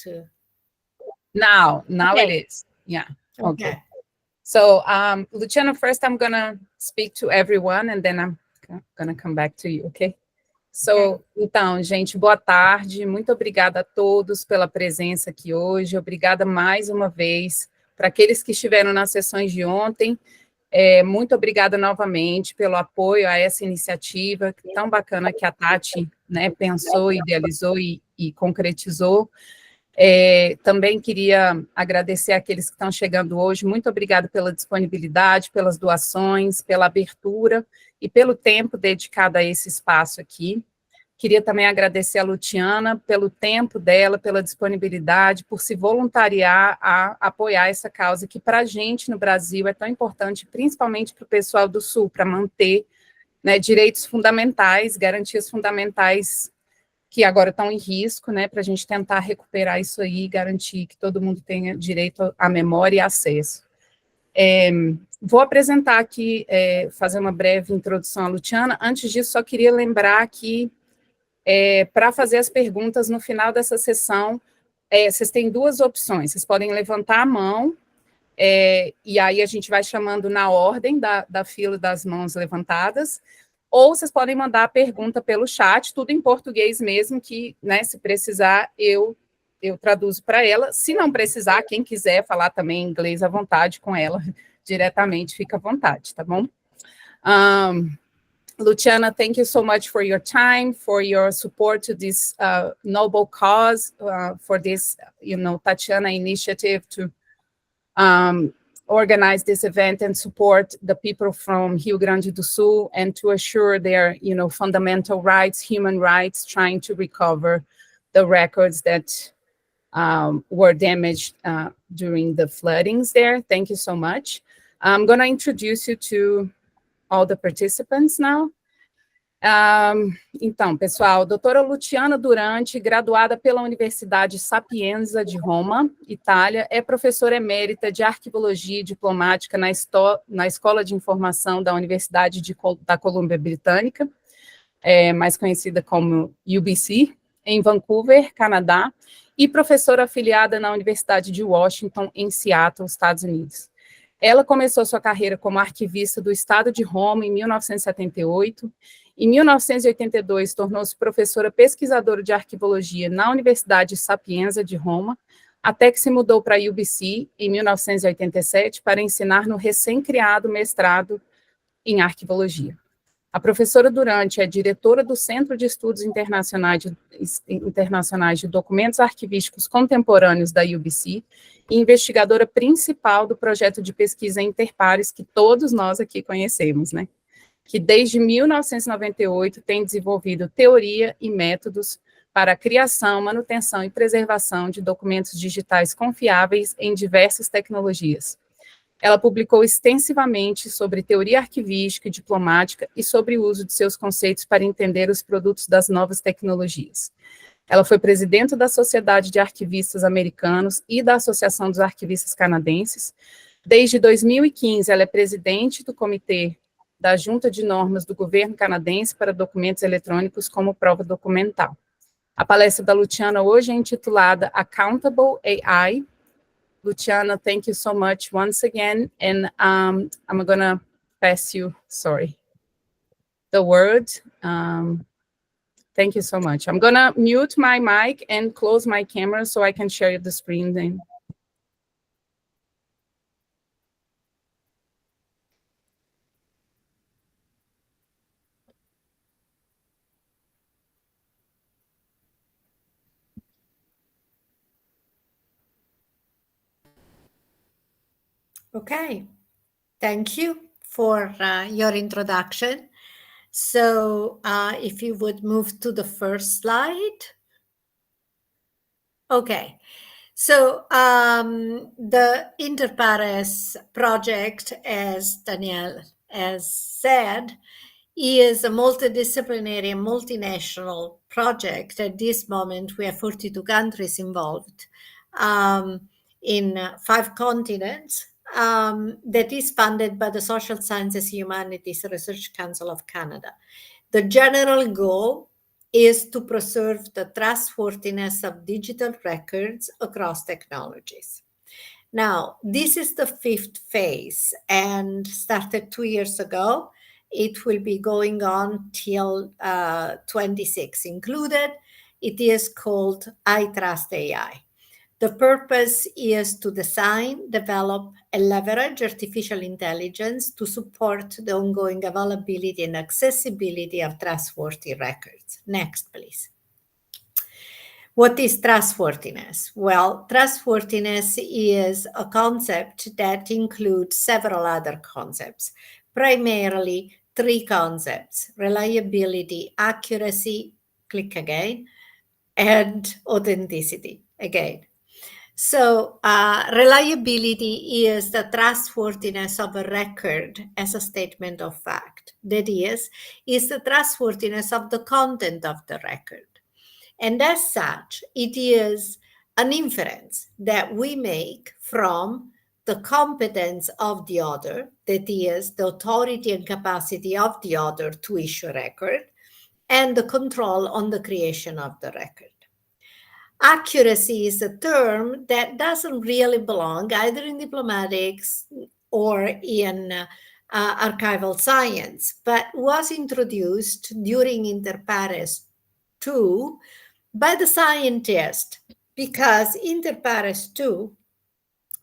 to? Now Okay. it is. Yeah. Okay. So, Luciana, first I'm going to speak to everyone, and then I'm going to come back to you, okay? So, então, gente, boa tarde. Muito obrigada a todos pela presença aqui hoje. Obrigada mais uma vez para aqueles que estiveram nas sessões de ontem. Muito obrigada novamente pelo apoio a essa iniciativa tão bacana que a Tati, né, pensou, idealizou e concretizou. Também queria agradecer àqueles que estão chegando hoje. Muito obrigada pela disponibilidade, pelas doações, pela abertura e pelo tempo dedicado a esse espaço aqui. Queria também agradecer a Luciana pelo tempo dela, pela disponibilidade, por se voluntariar a apoiar essa causa que, para a gente, no Brasil, é tão importante, principalmente para o pessoal do Sul, para manter, né, direitos fundamentais, garantias fundamentais que agora estão em risco, né, para a gente tentar recuperar isso aí e garantir que todo mundo tenha direito à memória e acesso. Vou apresentar aqui, fazer uma breve introdução à Luciana. Antes disso, só queria lembrar que, para fazer as perguntas no final dessa sessão, vocês têm duas opções. Vocês podem levantar a mão, e aí a gente vai chamando na ordem da fila das mãos levantadas, ou vocês podem mandar a pergunta pelo chat, tudo em português mesmo, que, né, se precisar, eu traduzo para ela. Se não precisar, quem quiser falar também inglês à vontade com ela, diretamente, fica à vontade, tá bom? Luciana, thank you so much for your time, for your support to this noble cause, for this, Tatiana initiative to organize this event and support the people from Rio Grande do Sul and to assure their, fundamental rights, human rights, trying to recover the records that were damaged during the floodings there. Thank you so much. I'm going to introduce you to all the participants now. Então, pessoal, doutora Luciana Duranti, graduada pela Universidade Sapienza de Roma, Itália, é professora emérita de Arquivologia e Diplomática na Escola de Informação da Universidade da Colômbia Britânica, mais conhecida como UBC, em Vancouver, Canadá, e professora afiliada na Universidade de Washington, em Seattle, Estados Unidos. Ela começou sua carreira como arquivista do Estado de Roma em 1978. Em 1982, tornou-se professora pesquisadora de arquivologia na Universidade Sapienza de Roma, até que se mudou para a UBC em 1987 para ensinar no recém-criado mestrado em arquivologia. A professora Duranti é diretora do Centro de Estudos Internacionais de Documentos Arquivísticos Contemporâneos da UBC e investigadora principal do projeto de pesquisa Interpares, que todos nós aqui conhecemos, né? Que desde 1998 tem desenvolvido teoria e métodos para a criação, manutenção e preservação de documentos digitais confiáveis em diversas tecnologias. Ela publicou extensivamente sobre teoria arquivística e diplomática e sobre o uso de seus conceitos para entender os produtos das novas tecnologias. Ela foi presidente da Sociedade de Arquivistas Americanos e da Associação dos Arquivistas Canadenses. Desde 2015, ela é presidente do Comitê da Junta de Normas do Governo Canadense para Documentos Eletrônicos como Prova Documental. A palestra da Luciana hoje é intitulada Accountable AI. Luciana, thank you so much once again, and I'm going to pass you, the word. Thank you so much. I'm going to mute my mic and close my camera so I can share the screen then. Okay, thank you for your introduction. So if you would move to the first slide. Okay, so the Interpares project, as Danielle has said, is a multidisciplinary and multinational project. At this moment, we have 42 countries involved in 5 continents. That is funded by the Social Sciences Humanities Research Council of Canada. The general goal is to preserve the trustworthiness of digital records across technologies. Now, this is the fifth phase and started 2 years ago. It will be going on till 26 included. It is called I Trust AI. The purpose is to design, develop, and leverage artificial intelligence to support the ongoing availability and accessibility of trustworthy records. Next, please. What is trustworthiness? Well, trustworthiness is a concept that includes several other concepts, primarily three concepts: reliability, accuracy, click again, and authenticity, again. So reliability is the trustworthiness of a record as a statement of fact. That is the trustworthiness of the content of the record. And as such, it is an inference that we make from the competence of the author, that is, the authority and capacity of the author to issue a record, and the control on the creation of the record. Accuracy is a term that doesn't really belong either in diplomatics or in archival science, but was introduced during Inter Pares 2 by the scientist, because Inter Pares 2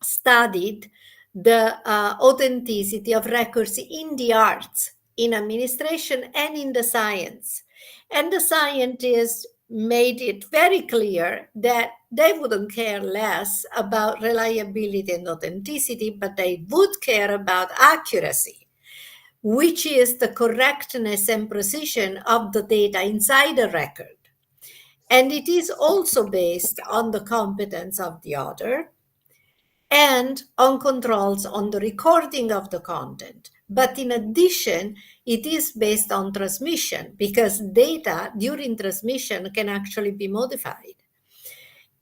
studied the authenticity of records in the arts, in administration, and in the science. And the scientists made it very clear that they wouldn't care less about reliability and authenticity, but they would care about accuracy, which is the correctness and precision of the data inside a record. And it is also based on the competence of the author and on controls on the recording of the content. But in addition, it is based on transmission, because data during transmission can actually be modified.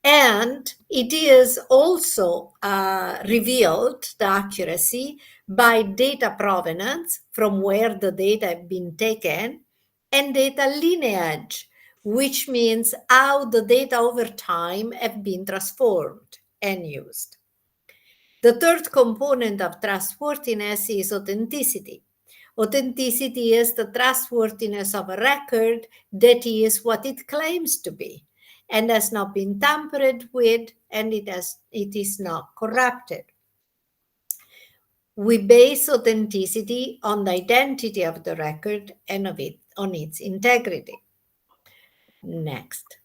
And it is also revealed, the accuracy, by data provenance, from where the data have been taken, and data lineage, which means how the data over time have been transformed and used. The third component of trustworthiness is authenticity. Authenticity is the trustworthiness of a record that is what it claims to be and has not been tampered with, and it is not corrupted. We base authenticity on the identity of the record and on its integrity. Next.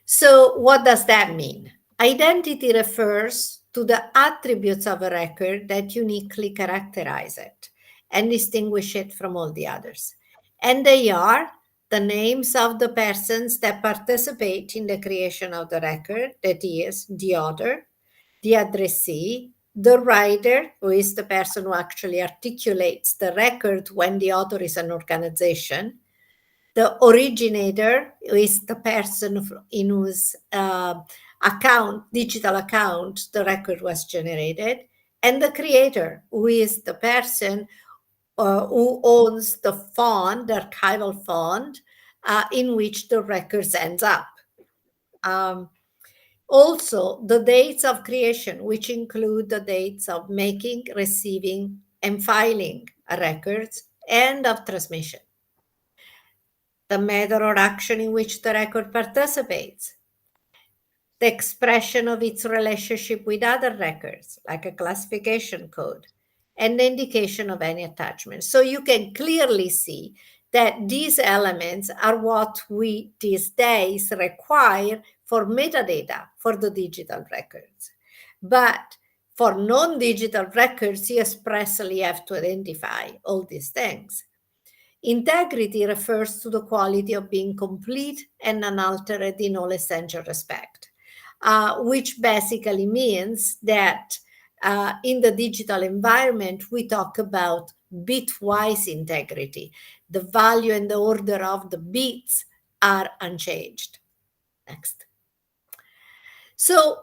So what does that mean? Identity refers to the attributes of a record that uniquely characterize it and distinguish it from all the others. And they are the names of the persons that participate in the creation of the record, that is, the author, the addressee, the writer, who is the person who actually articulates the record when the author is an organization, the originator, who is the person in whose digital account, the record was generated, and the creator, who is the person who owns the font, the archival font, in which the records ends up. Also, the dates of creation, which include the dates of making, receiving, and filing records, and of transmission. The method or action in which the record participates, the expression of its relationship with other records, like a classification code, and the indication of any attachment. So you can clearly see that these elements are what we these days require for metadata for the digital records. But for non-digital records, you expressly have to identify all these things. Integrity refers to the quality of being complete and unaltered in all essential respect, which basically means that in the digital environment, we talk about bitwise integrity. The value and the order of the bits are unchanged. Next. So,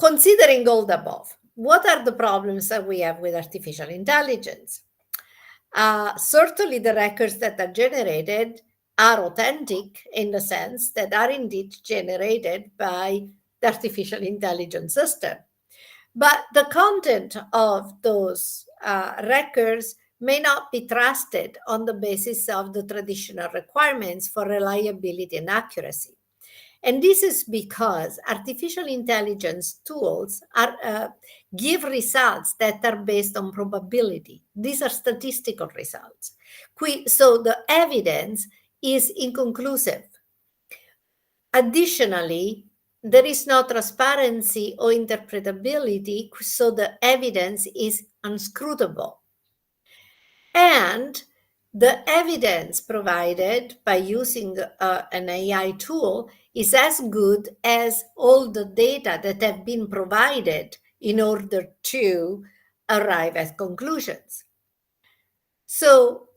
considering all the above, what are the problems that we have with artificial intelligence? Certainly the records that are generated are authentic in the sense that are indeed generated by the artificial intelligence system. But the content of those records may not be trusted on the basis of the traditional requirements for reliability and accuracy. And this is because artificial intelligence tools give results that are based on probability. These are statistical results. So the evidence is inconclusive. Additionally, there is no transparency or interpretability, so the evidence is unscrutable. And the evidence provided by using an AI tool is as good as all the data that have been provided in order to arrive at conclusions. So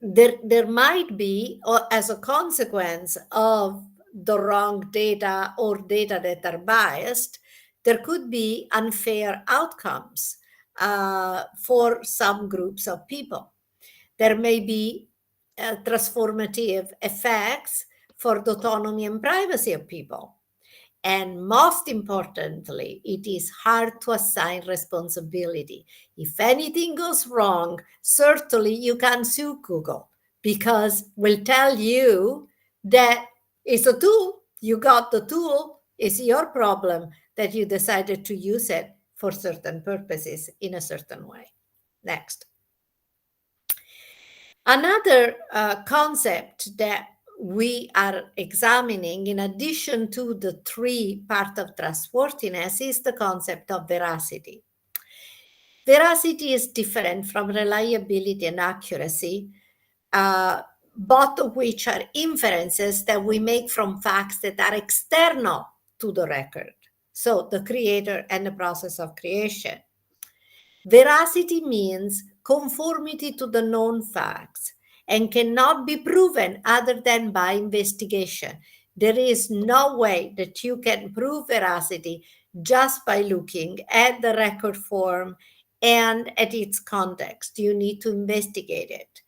there might be, or as a consequence of the wrong data or data that are biased, there could be unfair outcomes for some groups of people. There may be transformative effects for the autonomy and privacy of people. And most importantly, it is hard to assign responsibility. If anything goes wrong, certainly you can sue Google because we'll tell you that it's a tool. You got the tool. It's your problem that you decided to use it for certain purposes in a certain way. Next. Another concept that we are examining, in addition to the three parts of trustworthiness, is the concept of veracity. Veracity is different from reliability and accuracy, both of which are inferences that we make from facts that are external to the record, so the creator and the process of creation. Veracity means conformity to the known facts and cannot be proven other than by investigation. There is no way that you can prove veracity just by looking at the record form and at its context. You need to investigate it.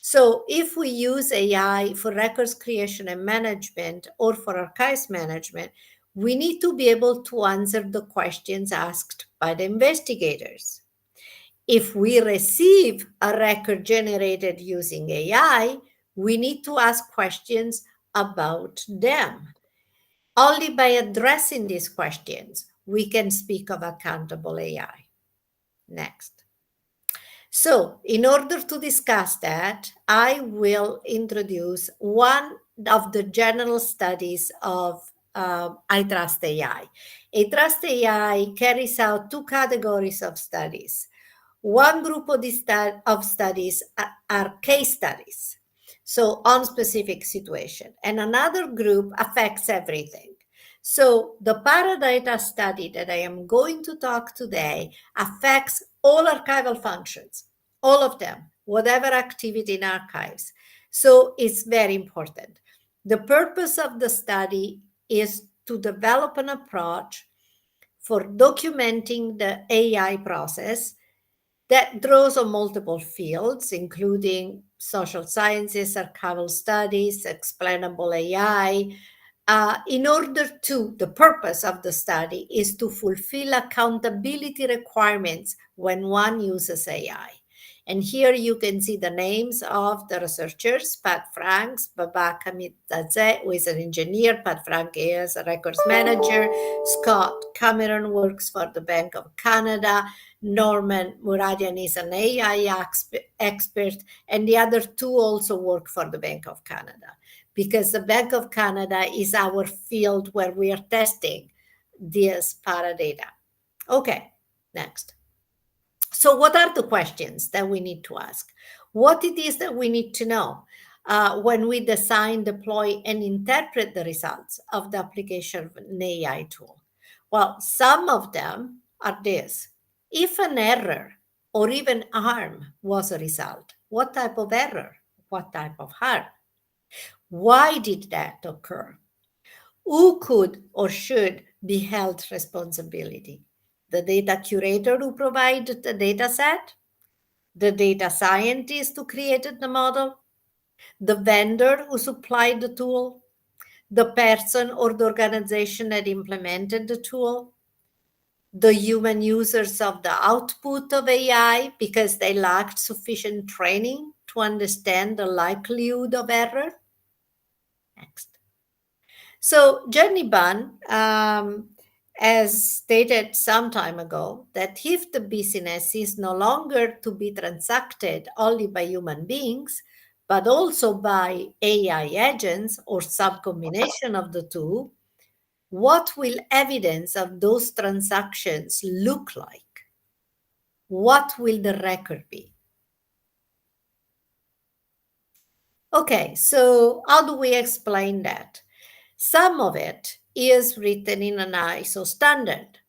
So if we use AI for records creation and management or for archives management, we need to be able to answer the questions asked by the investigators. If we receive a record generated using AI, we need to ask questions about them. Only by addressing these questions, we can speak of accountable AI. Next. So, in order to discuss that, I will introduce one of the general studies of I Trust AI. I Trust AI carries out two categories of studies. One group of studies are case studies, so on specific situation, and another group affects everything. So the Paradata study that I am going to talk today affects all archival functions, all of them, whatever activity in archives. So it's very important. The purpose of the study is to develop an approach for documenting the AI process that draws on multiple fields, including social sciences, archival studies, explainable AI. The purpose of the study is to fulfill accountability requirements when one uses AI. And here you can see the names of the researchers: Pat Franks, Babak Hamid-Zazeh, who is an engineer. Pat Frank is a records manager. Scott Cameron works for the Bank of Canada. Norman Muradian is an AI expert. And the other two also work for the Bank of Canada, because the Bank of Canada is our field where we are testing this Paradata. Okay, next. So what are the questions that we need to ask? What it is that we need to know when we design, deploy, and interpret the results of the application of an AI tool? Well, some of them are this. If an error or even harm was a result, what type of error? What type of harm? Why did that occur? Who could or should be held responsibility? The data curator who provided the data set? The data scientist who created the model? the vendor who supplied the tool, the person or the organization that implemented the tool, the human users of the output of AI because they lacked sufficient training to understand the likelihood of error. Next. So Jenny Bunn has stated some time ago that if the business is no longer to be transacted only by human beings, but also by AI agents or some combination of the two, what will evidence of those transactions look like? What will the record be? Okay, so how do we explain that? Some of it is written in an ISO standard.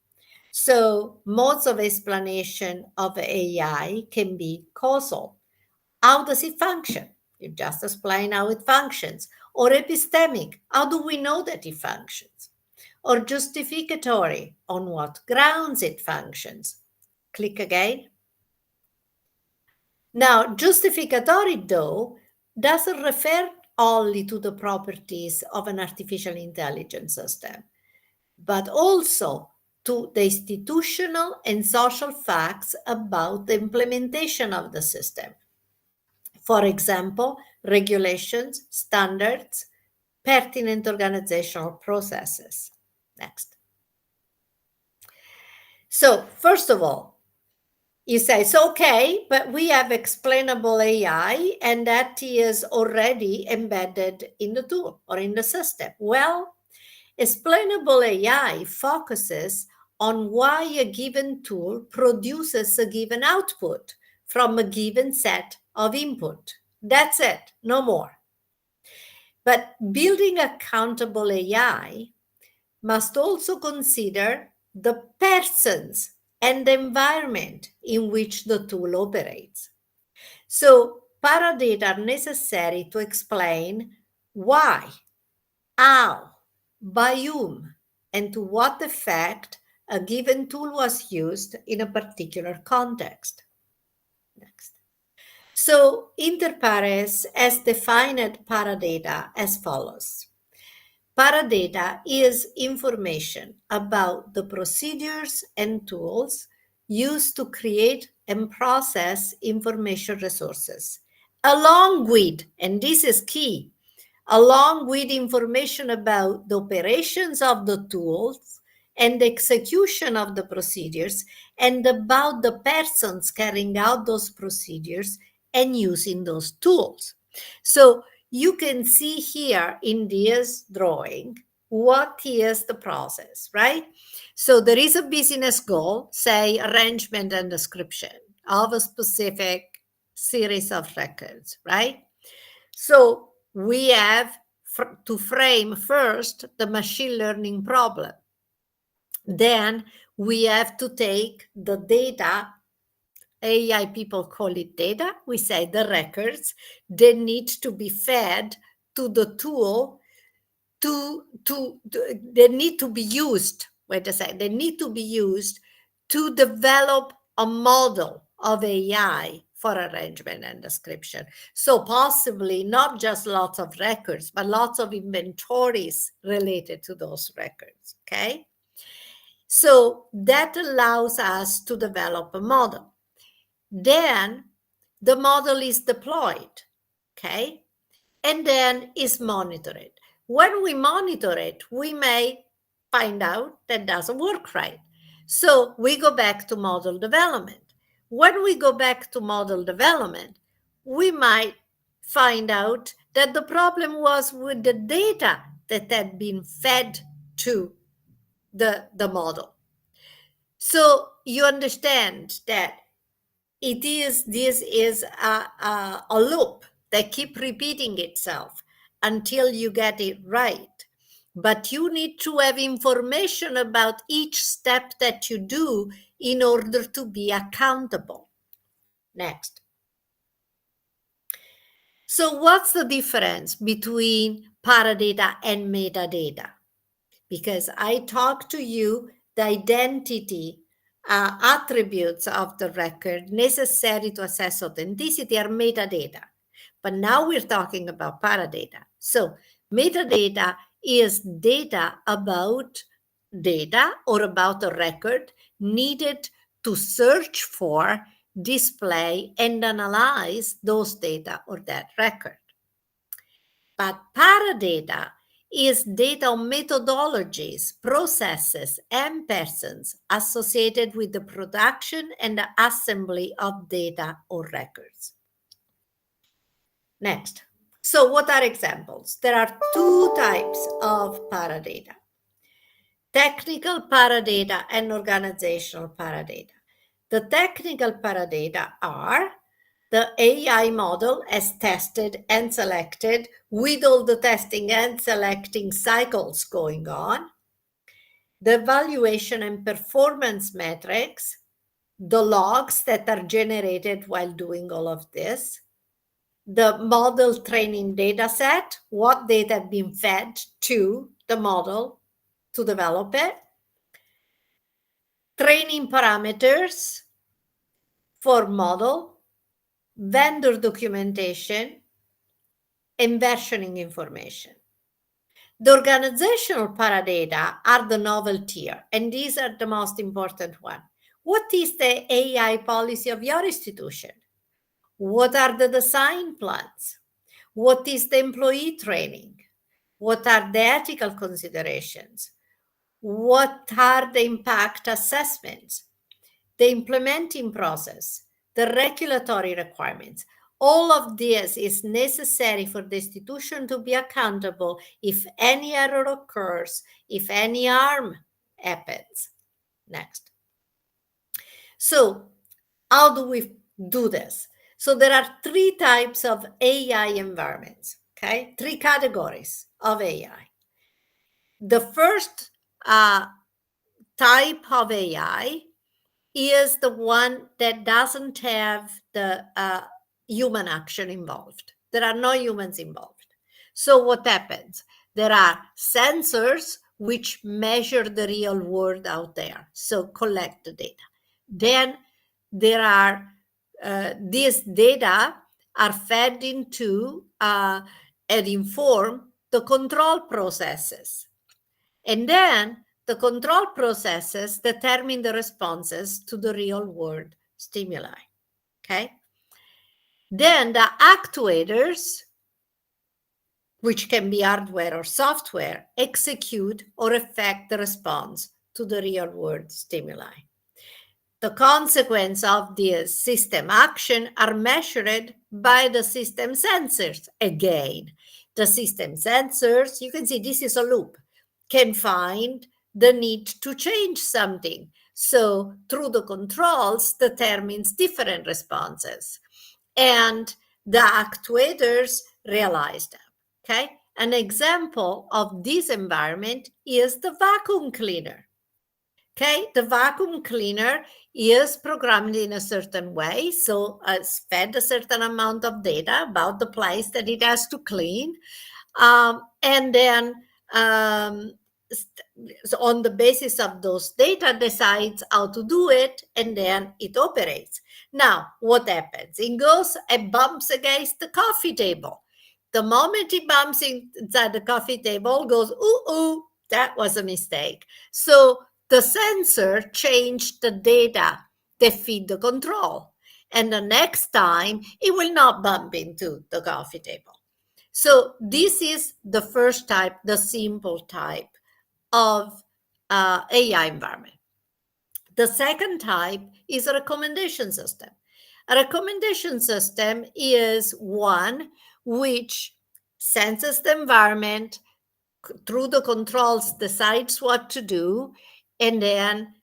So modes of explanation of AI can be causal. How does it function? You just explain how it functions. Or epistemic. How do we know that it functions? Or justificatory. On what grounds it functions? Click again. Now, justificatory, though, doesn't refer only to the properties of an artificial intelligence system, but also to the institutional and social facts about the implementation of the system. For example, regulations, standards, pertinent organizational processes. Next. So, first of all, you say, it's okay, but we have explainable AI and that is already embedded in the tool or in the system. Well, explainable AI focuses on why a given tool produces a given output from a given set of input. That's it, no more. But building accountable AI must also consider the persons and the environment in which the tool operates. So paradata are necessary to explain why, how, by whom, and to what effect a given tool was used in a particular context. Next. So Inter Pares has defined paradata as follows. Paradata is information about the procedures and tools used to create and process information resources, along with, and this is key, along with information about the operations of the tools and the execution of the procedures, and about the persons carrying out those procedures and using those tools. So you can see here in this drawing what is the process, right? So there is a business goal, say arrangement and description of a specific series of records, right? So we have to frame first the machine learning problem. Then we have to take the data, AI people call it data, we say the records, they need to be fed to the tool, they need to be used, they need to be used to develop a model of AI for arrangement and description. So possibly not just lots of records, but lots of inventories related to those records, okay? So that allows us to develop a model. Then the model is deployed, okay? And then is monitored. When we monitor it, we may find out that doesn't work right. So we go back to model development. When we go back to model development, we might find out that the problem was with the data that had been fed to the model. So you understand that this is a loop that keep repeating itself until you get it right. But you need to have information about each step that you do in order to be accountable. Next. So what's the difference between paradata and metadata? Because I talked to you the identity attributes of the record necessary to assess authenticity are metadata. But now we're talking about paradata. So metadata is data about data or about a record needed to search for, display, and analyze those data or that record. But paradata is data on methodologies, processes, and persons associated with the production and the assembly of data or records. Next. So what are examples? There are two types of paradata: technical paradata and organizational paradata. The technical paradata are the AI model as tested and selected with all the testing and selecting cycles going on, the evaluation and performance metrics, the logs that are generated while doing all of this, the model training data set, what data have been fed to the model to develop it, training parameters for model, vendor documentation, and versioning information. The organizational paradata are the novel tier, and these are the most important one. What is the AI policy of your institution? What are the design plans? What is the employee training? What are the ethical considerations? What are the impact assessments? The implementing process, the regulatory requirements. All of this is necessary for the institution to be accountable if any error occurs, if any harm happens. Next. So, how do we do this? So, there are three types of AI environments, okay? Three categories of AI. The first type of AI is the one that doesn't have the human action involved. There are no humans involved. So what happens? There are sensors which measure the real world out there, so collect the data. Then there are these data are fed into and inform the control processes. And then the control processes determine the responses to the real world stimuli. Okay. Then the actuators, which can be hardware or software, execute or affect the response to the real world stimuli. The consequence of this system action are measured by the system sensors. Again, the system sensors, you can see this is a loop, can find the need to change something. So through the controls determines different responses. And the actuators realize them. Okay. An example of this environment is the vacuum cleaner. Okay, the vacuum cleaner is programmed in a certain way, so it's fed a certain amount of data about the place that it has to clean, and then so on the basis of those data decides how to do it, and then it operates. Now, what happens? It goes and bumps against the coffee table. The moment it bumps inside the coffee table, goes, ooh, that was a mistake. So the sensor changed the data that feed the control. And the next time, it will not bump into the coffee table. So this is the first type, the simple type of AI environment. The second type is a recommendation system. A recommendation system is one which senses the environment, through the controls decides what to do, and then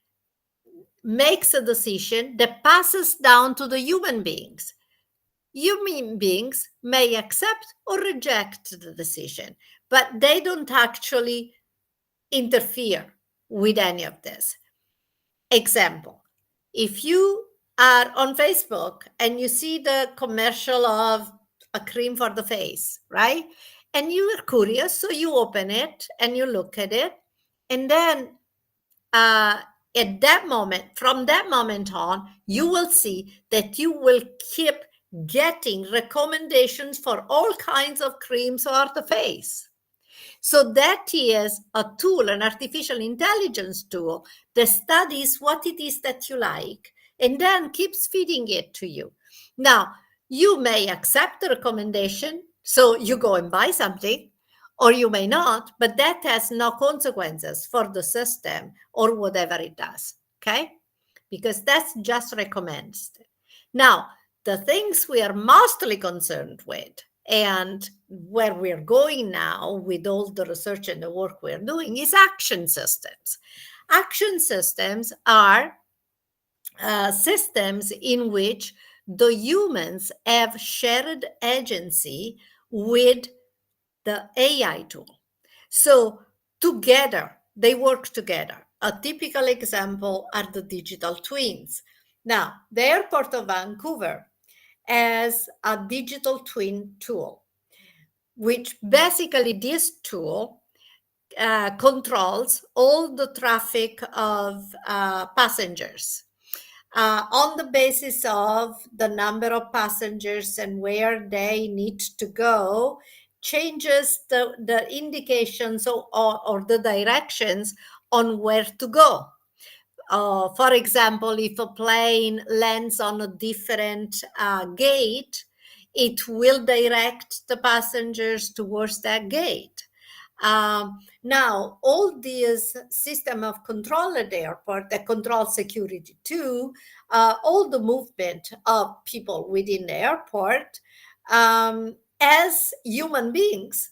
makes a decision that passes down to the human beings. Human beings may accept or reject the decision, but they don't actually interfere with any of this. Example, if you are on Facebook and you see the commercial of a cream for the face, right? And you are curious, so you open it and you look at it. And then at that moment, from that moment on, you will see that you will keep getting recommendations for all kinds of creams for the face. So that is a tool, an artificial intelligence tool that studies what it is that you like and then keeps feeding it to you. Now, you may accept the recommendation, so you go and buy something, or you may not, but that has no consequences for the system or whatever it does, okay? Because that's just recommends. Now, the things we are mostly concerned with and where we're going now with all the research and the work we're doing is action systems. Action systems are systems in which the humans have shared agency with the AI tool. So together, they work together. A typical example are the digital twins. Now, the airport of Vancouver has a digital twin tool, which basically this tool controls all the traffic of passengers on the basis of the number of passengers and where they need to go, changes the indications or the directions on where to go. For example, if a plane lands on a different gate, it will direct the passengers towards that gate. Now, all these system of control at the airport that control security too, all the movement of people within the airport, as human beings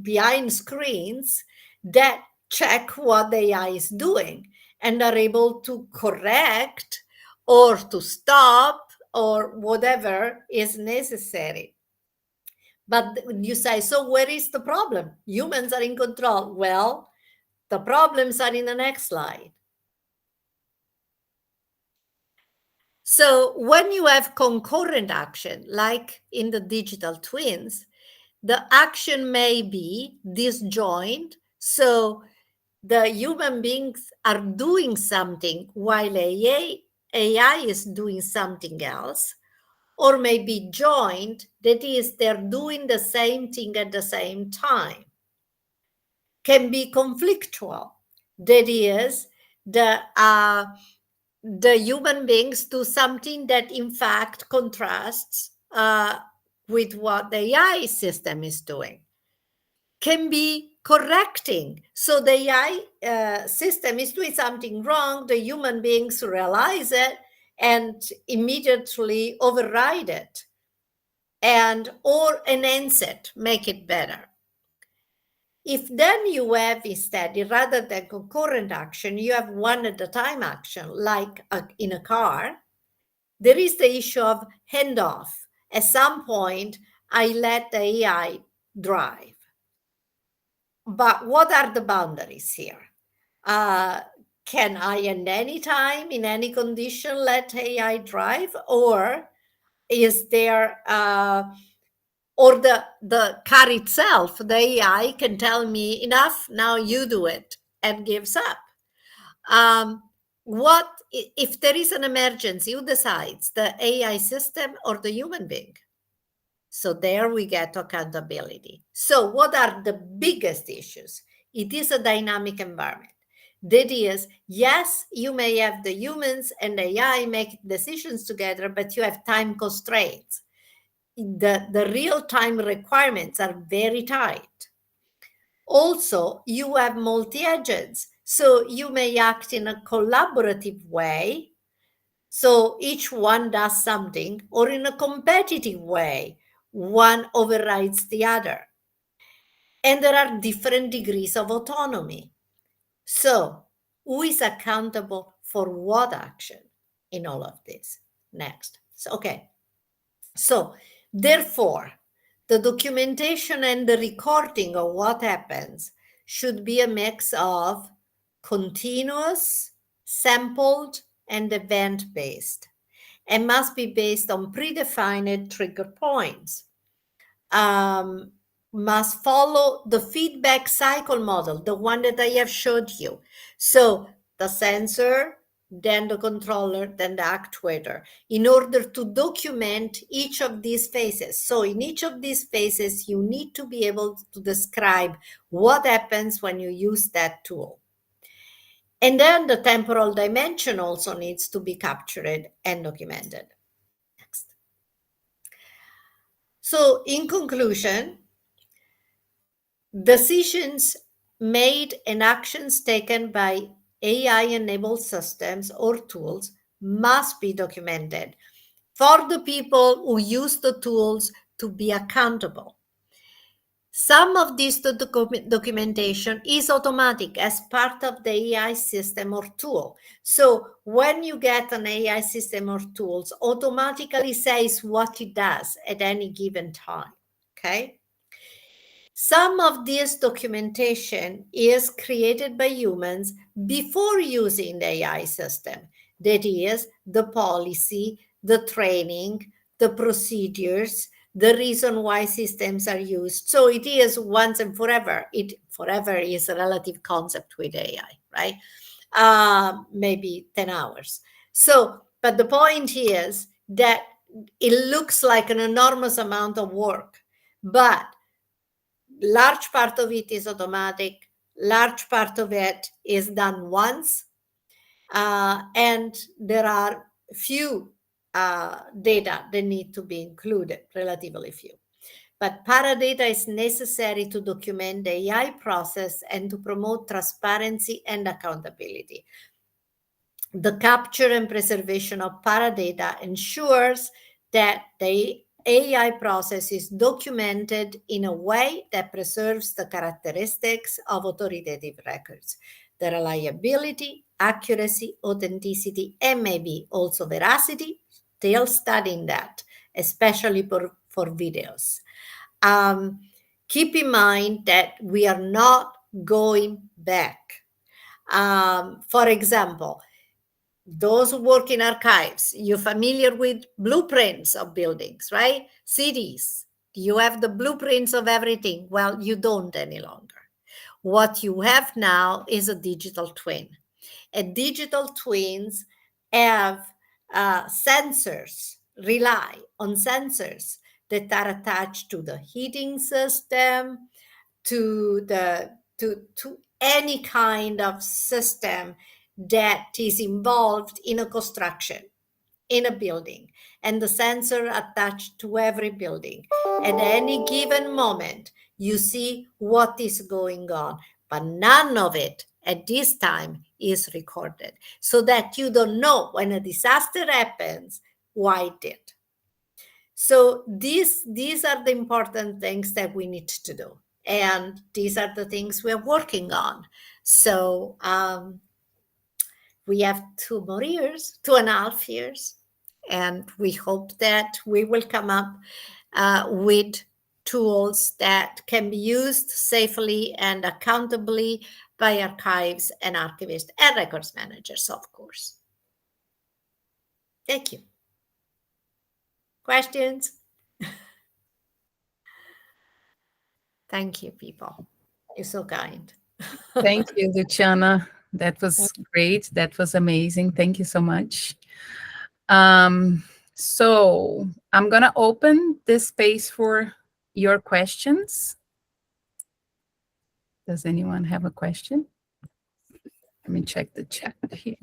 behind screens that check what the AI is doing and are able to correct or to stop or whatever is necessary. But you say, so where is the problem? Humans are in control. Well, the problems are in the next slide. So when you have concurrent action, like in the digital twins, the action may be disjoint. So the human beings are doing something while AI is doing something else, or maybe joined, that is, they're doing the same thing at the same time. Can be conflictual, that is, the human beings do something that in fact contrasts with what the AI system is doing. Can be correcting. So the AI system is doing something wrong, the human beings realize it and immediately override it and or enhance it, make it better. If then you have instead, rather than concurrent action, you have one at a time action, like in a car, there is the issue of handoff. At some point, I let the AI drive. But what are the boundaries here? Can I at any time, in any condition, let AI drive? Or is there, or the car itself, the AI can tell me, enough, now you do it, and gives up? What if there is an emergency? Who decides, the AI system or the human being? So there we get accountability. So what are the biggest issues? It is a dynamic environment. That is, yes, you may have the humans and AI make decisions together, but you have time constraints. The real-time requirements are very tight. Also, you have multi-agents, so you may act in a collaborative way, so each one does something, or in a competitive way, one overrides the other. And there are different degrees of autonomy. So who is accountable for what action in all of this? Next. So therefore, the documentation and the recording of what happens should be a mix of continuous, sampled, and event-based, and must be based on predefined trigger points. Must follow the feedback cycle model, the one that I have showed you. So the sensor then the controller, then the actuator, in order to document each of these phases. So in each of these phases, you need to be able to describe what happens when you use that tool. And then the temporal dimension also needs to be captured and documented. Next. So in conclusion, decisions made and actions taken by AI-enabled systems or tools must be documented for the people who use the tools to be accountable. Some of this documentation is automatic as part of the AI system or tool. So when you get an AI system or tools, automatically says what it does at any given time, okay? Some of this documentation is created by humans before using the AI system. That is, the policy, the training, the procedures, the reason why systems are used. So it is once and forever. Forever is a relative concept with AI, right? Maybe 10 hours. So, but the point is that it looks like an enormous amount of work, but large part of it is automatic, large part of it is done once, and there are few data that need to be included, relatively few. But paradata is necessary to document the AI process and to promote transparency and accountability. The capture and preservation of paradata ensures that the AI process is documented in a way that preserves the characteristics of authoritative records, the reliability, accuracy, authenticity, and maybe also veracity. Still studying that, especially for videos. Keep in mind that we are not going back. For example, those who work in archives, you're familiar with blueprints of buildings, right? Cities, you have the blueprints of everything. Well, you don't any longer. What you have now is a digital twin. And digital twins have sensors, rely on sensors that are attached to the heating system, to any kind of system that is involved in a construction, in a building, and the sensor attached to every building. At any given moment, you see what is going on, but none of it at this time is recorded, so that you don't know when a disaster happens, why it did. So these are the important things that we need to do. And these are the things we're working on. So we have 2.5 years, and we hope that we will come up with tools that can be used safely and accountably by archives and archivists and records managers, of course. Thank you. Questions? Thank you, people. You're so kind. Thank you, Luciana. That was great. That was amazing. Thank you so much. So I'm going to open this space for your questions. Does anyone have a question? Let me check the chat here.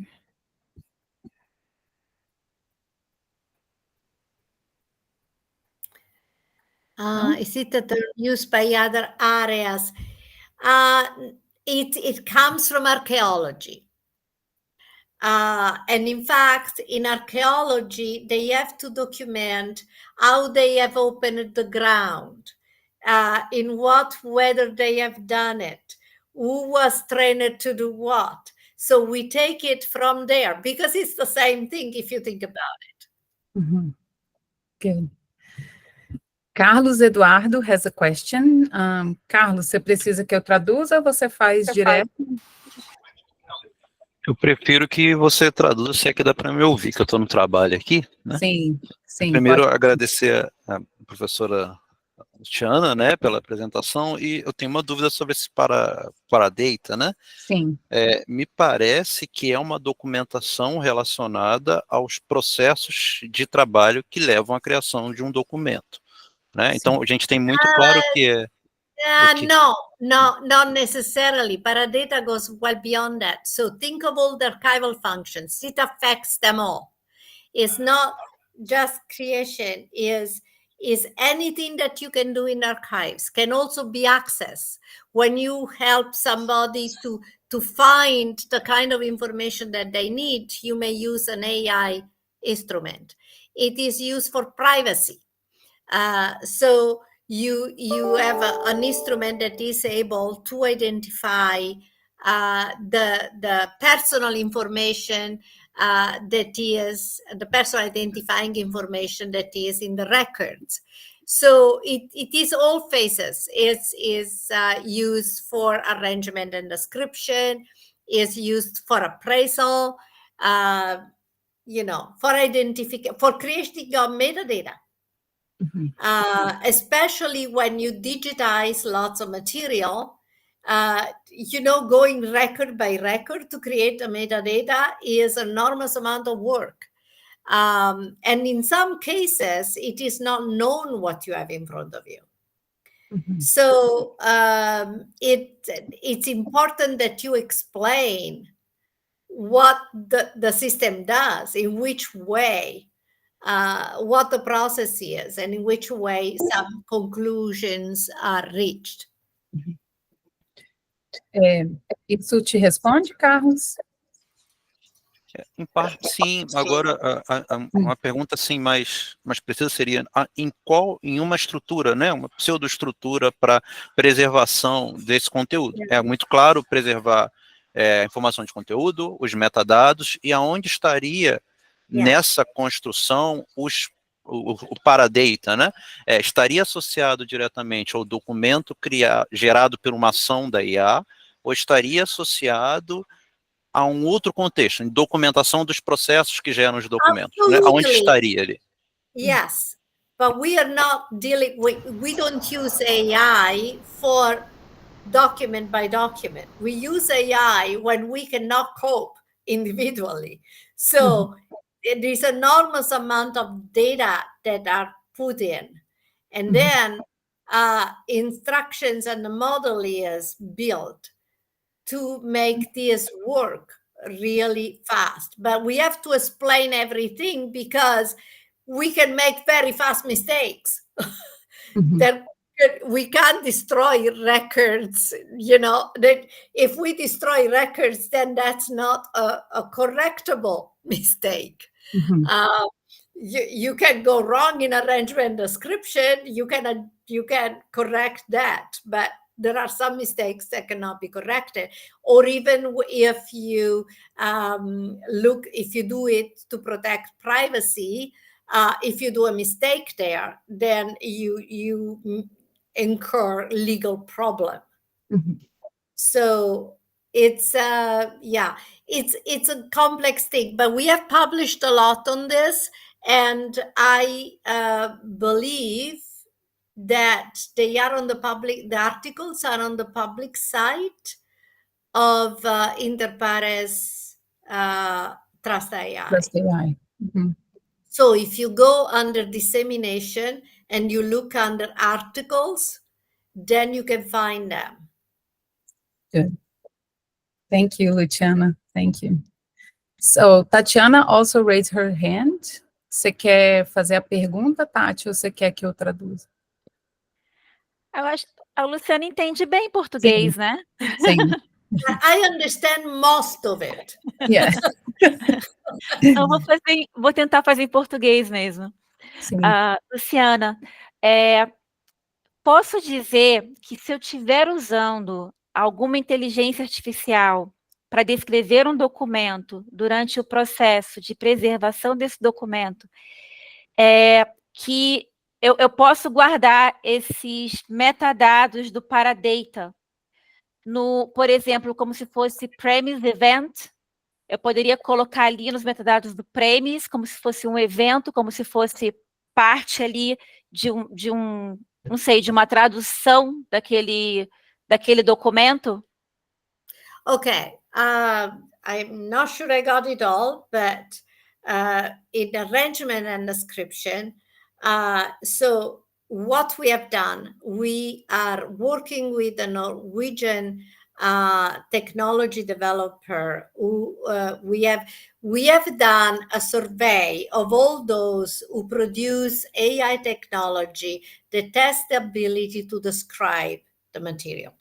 Is it a term used by other areas? It comes from archaeology. And in fact, in archaeology, they have to document how they have opened the ground, in what weather they have done it, who was trained to do what. So we take it from there, because it's the same thing if you think about it. Mm-hmm. Good. Carlos Eduardo has a question. Carlos, você precisa que eu traduza ou você faz direto? Eu prefiro que você traduza, se é que dá para me ouvir, que eu estou no trabalho aqui, né? Sim, sim. Primeiro, agradecer a professora Luciana, né, pela apresentação, e eu tenho uma dúvida sobre esse paradata, né? Sim. Me parece que é uma documentação relacionada aos processos de trabalho que levam à criação de um documento, né? Sim. Então, a gente tem muito claro que é o que... No, not necessarily. Paradata goes well beyond that. So think of all the archival functions. It affects them all. It's not just creation, is anything that you can do in archives can also be accessed when you help somebody to find the kind of information that they need. You may use an AI instrument. It is used for privacy. So you have an instrument that is able to identify the personal information that is the personal identifying information that is in the records. So it is all phases. It's used for arrangement and description, is used for appraisal, for identification, for creating of metadata. Especially when you digitize lots of material, going record by record to create a metadata is an enormous amount of work. And in some cases, it is not known what you have in front of you. So it's important that you explain what the system does, in which way, what the process is, and in which way some conclusions are reached. Isso te responde, Carlos? Em parte, sim. Agora, uma pergunta assim mais precisa seria em uma estrutura, né, uma pseudoestrutura para preservação desse conteúdo. É muito claro preservar a informação de conteúdo, os metadados, e aonde estaria nessa construção o paradata, né? Estaria associado diretamente ao documento gerado por uma ação da IA, ou estaria associado a um outro contexto, em documentação dos processos que geram os documentos, né? Aonde estaria ali? Yes, but we are not dealing with, we don't use AI for document by document. We use AI when we cannot cope individually. So there's an enormous amount of data that are put in. And then instructions and the model is built to make this work really fast. But we have to explain everything because we can make very fast mistakes. That we can't destroy records, that if we destroy records, then that's not a correctable mistake. You can go wrong in arrangement description, you can correct that, but there are some mistakes that cannot be corrected. Or even if you if you do it to protect privacy, if you do a mistake there, then you incur legal problem. So it's it's a complex thing, but we have published a lot on this, and I believe that they are on the articles are on the public site of Interpares Trust AI. Trust AI. So if you go under dissemination and you look under articles, then you can find them. Good. Thank you, Luciana. Thank you. So, Tatiana also raised her hand. Você quer fazer a pergunta, Tati, ou você quer que eu traduza? Eu acho que a Luciana entende bem português, né? Sim. I understand most of it. Yeah. Então, vou tentar fazer em português mesmo. Luciana, posso dizer que se eu estiver usando alguma inteligência artificial para descrever um documento durante o processo de preservação desse documento, que eu posso guardar esses metadados do paradata, por exemplo, como se fosse premise event. Eu poderia colocar ali nos metadados do premise, como se fosse um evento, como se fosse parte ali de um não sei, de uma tradução daquele documento? Okay, I'm not sure I got it all, but in arrangement and description, so what we have done, we are working with a Norwegian technology developer who we have done a survey of all those who produce AI technology that test the ability to describe the material.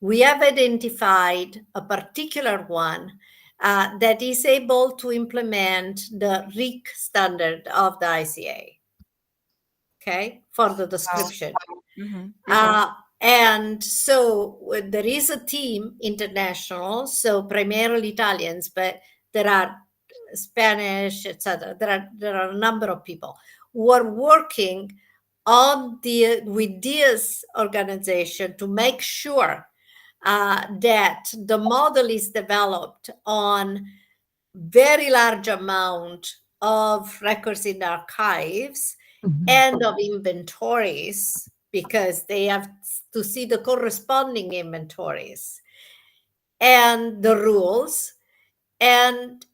We have identified a particular one that is able to implement the RIC standard of the ICA, okay, for the description. And so there is a team international, so primarily Italians, but there are Spanish, etc. There are a number of people who are working on with this organization to make sure that the model is developed on very large amount of records in archives and of inventories, because they have to see the corresponding inventories and the rules, and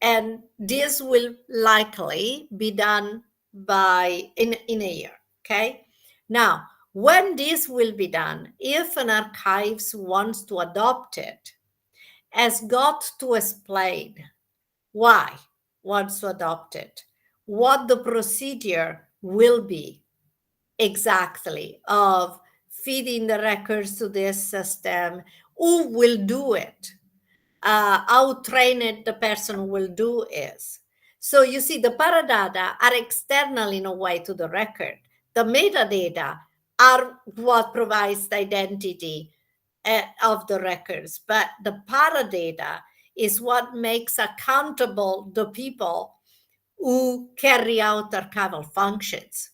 this will likely be done in a year. Okay, now when this will be done, if an archives wants to adopt it, has got to explain why wants to adopt it, what the procedure will be exactly of feeding the records to this system, who will do it, how trained the person will do is. So you see, the paradata are external in a way to the record. The metadata are what provides the identity of the records, but the paradata is what makes accountable the people who carry out archival functions.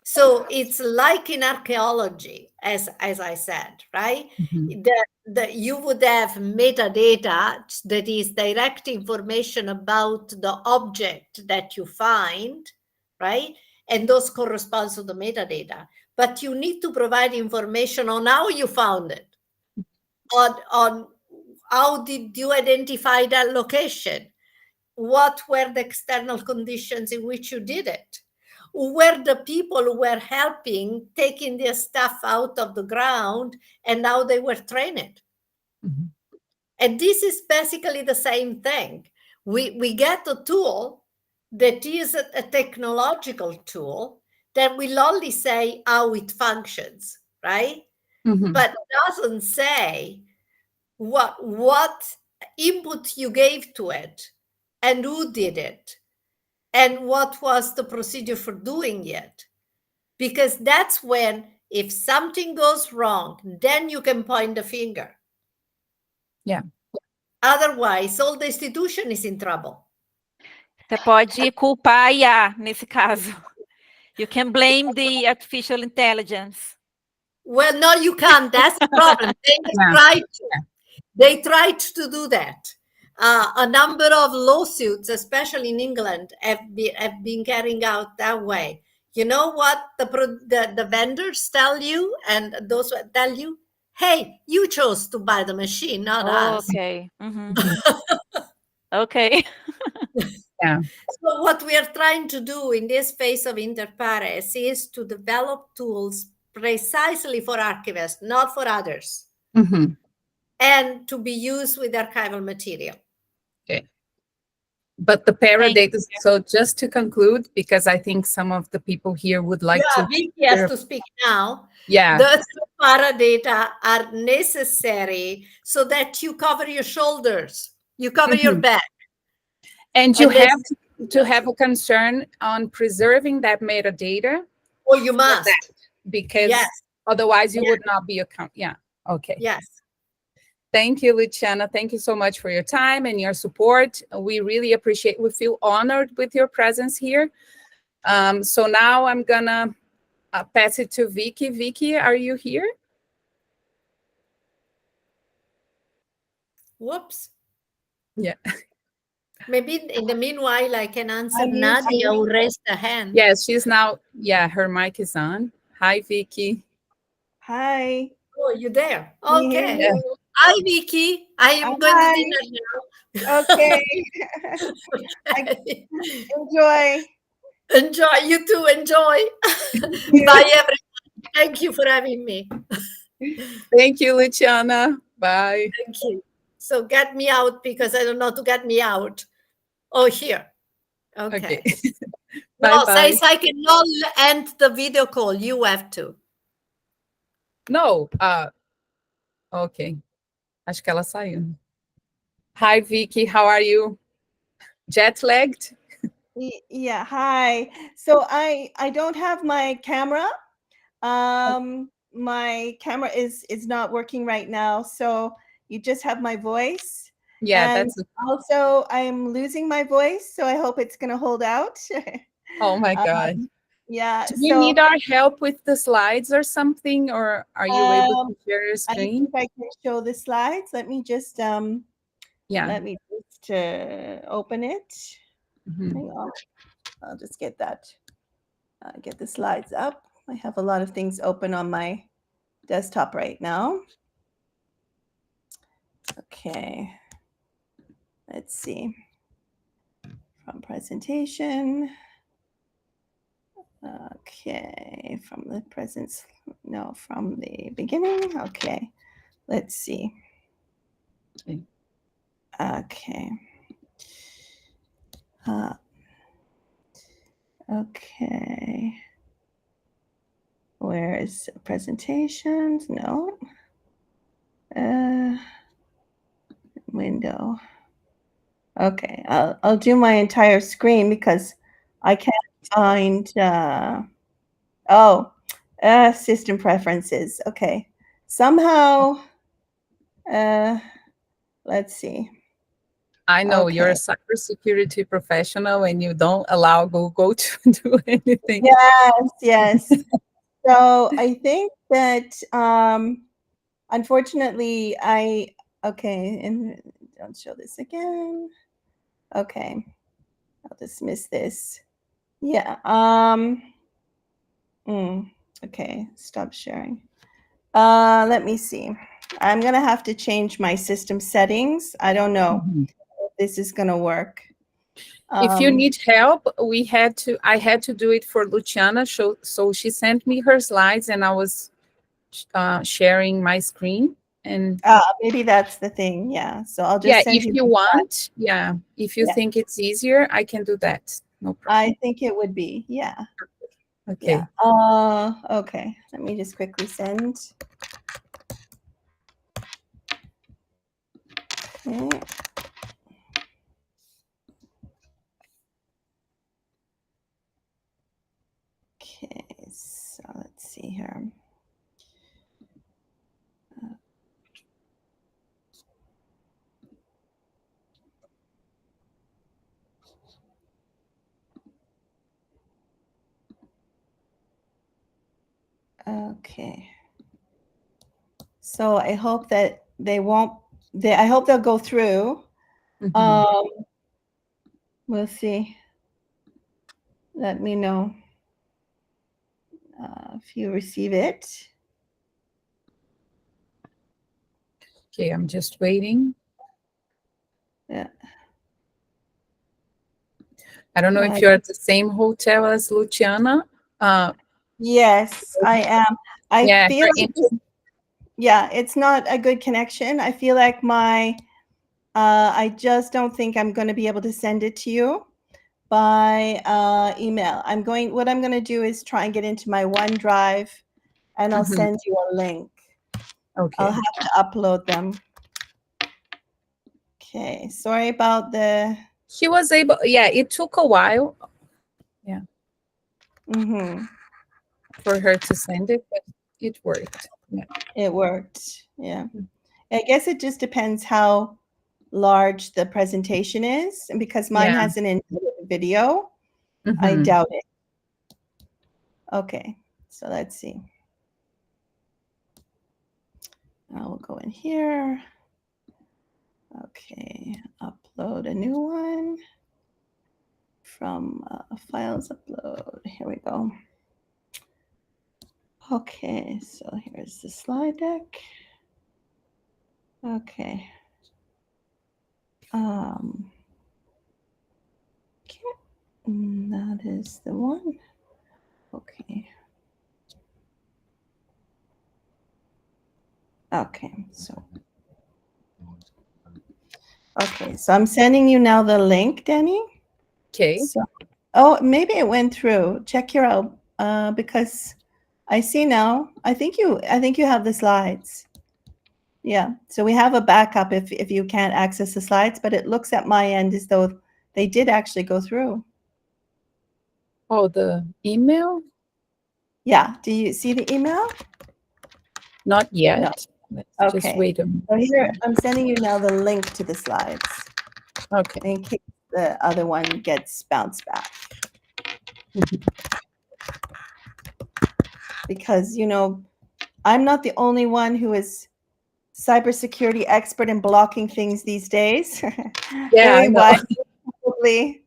So it's like in archaeology, as I said, right? You would have metadata that is direct information about the object that you find, right? And those corresponds to the metadata. But you need to provide information on how you found it, on how did you identify that location, what were the external conditions in which you did it, who were the people who were helping taking their stuff out of the ground, and how they were trained. And this is basically the same thing. We get a tool that is a technological tool that will only say how it functions, right? But doesn't say what input you gave to it and who did it and what was the procedure for doing it. Because that's when, if something goes wrong, then you can point the finger. Yeah. Otherwise, all the institution is in trouble. Você pode culpar a IA nesse caso. You can blame the artificial intelligence. Well, no, you can't. That's the problem. They tried to do that. A number of lawsuits, especially in England, have been carrying out that way. You know what the vendors tell you, and those tell you, hey, you chose to buy the machine, not us. Okay. Okay. Yeah. So what we are trying to do in this phase of inter pares is to develop tools precisely for archivists, not for others, and to be used with archival material. Okay. But the paradata, so just to conclude, because I think some of the people here would like to... Vicky has to speak now. Yeah. The paradata are necessary so that you cover your shoulders, you cover your back. And you have to have a concern on preserving that metadata. Oh, you must. Because otherwise you would not be okay. Yes. Thank you, Luciana. Thank you so much for your time and your support. We really appreciate, we feel honored with your presence here. So now I'm gonna pass it to Vicky. Vicky, are you here? Whoops. Yeah. Maybe in the meanwhile, I can answer Nadia, who raised her hand. Yes, she's now, her mic is on. Hi, Vicky. Hi. Oh, you there? Can you hear Okay. me? Hi, Vicky. I am going to Hi. dinner now. Okay. Okay. Enjoy. Enjoy. You too. Enjoy. You. Bye, everyone. Thank you for having me. Thank you, Luciana. Bye. Thank you. So get me out because I don't know to get me out. Oh, here. Okay. Okay. No, Bye-bye. I cannot end the video call. You have to. No, ok. Acho que ela saiu. Hi, Vicky. How are you? Jet lagged? Yeah. Hi. So I don't have my camera. My camera is not working right now. So you just have my voice. Yeah, And that's. also I'm losing my voice. So I hope it's going to hold out. Oh my God. Yeah. Do you need our help with the slides or something, or are you able to share your I screen? think I can show the slides. Let me just open it. Mhm. Hang on. I'll just get that. Get the slides up. I have a lot of things open on my desktop right now. Okay. Let's see. From presentation. Okay. From the presence. No, from the beginning. Okay. Let's see. Okay. Okay. Where is presentations? No. Window. Okay, I'll do my entire screen because I can't find. System preferences. Okay, somehow. Let's see. I know you're a Okay. cybersecurity professional and you don't allow Google to do anything. Yes. So I think that unfortunately and don't show this again. Okay. I'll dismiss this. Yeah. Okay. Stop sharing. Let me see. I'm gonna have to change my system settings. I don't know if this is gonna work. If you need help, I had to do it for Luciana. So she sent me her slides and I was sharing my screen. And maybe that's the thing. Yeah. So I'll just send if you want, if you think it's easier, I can do that. No problem. I think it would be. Yeah. Okay. Yeah. Okay. Let me just quickly send. Okay. Okay, so let's see here. Okay. So I hope that I hope they'll go through. We'll see. Let me know if you receive it. Okay, I'm just waiting. Yeah. I don't know if you're at the same hotel as Luciana. Yes, I am. I feel like it's not a good connection. I feel like I just don't think I'm going to be able to send it to you by email. What I'm going to do is try and get into my OneDrive and I'll send you a link. Okay. I'll have to upload them. Okay, sorry about She was able, it took a while. Yeah. For her to send it, but it worked. Yeah. It worked. Yeah. I guess it just depends how large the presentation is. And because mine has an embedded video, I doubt it. Okay, so let's see. I will go in here. Okay, upload a new one from files upload. Here we go. Okay, so here's the slide deck. Okay. Okay, that is the one. Okay. Okay, so I'm sending you now the link, Danny. Okay. So, oh, maybe it went through. Check your out because I see now. I think you have the slides. Yeah. So we have a backup if you can't access the slides, but it looks at my end as though they did actually go through. Oh, the email? Yeah. Do you see the email? Not yet. No. Let's just wait a minute. So here, I'm sending you now the link to the slides Okay. in case the other one gets bounced back. Because, you know, I'm not the only one who is cybersecurity expert in blocking things these days. Yeah, I know. Probably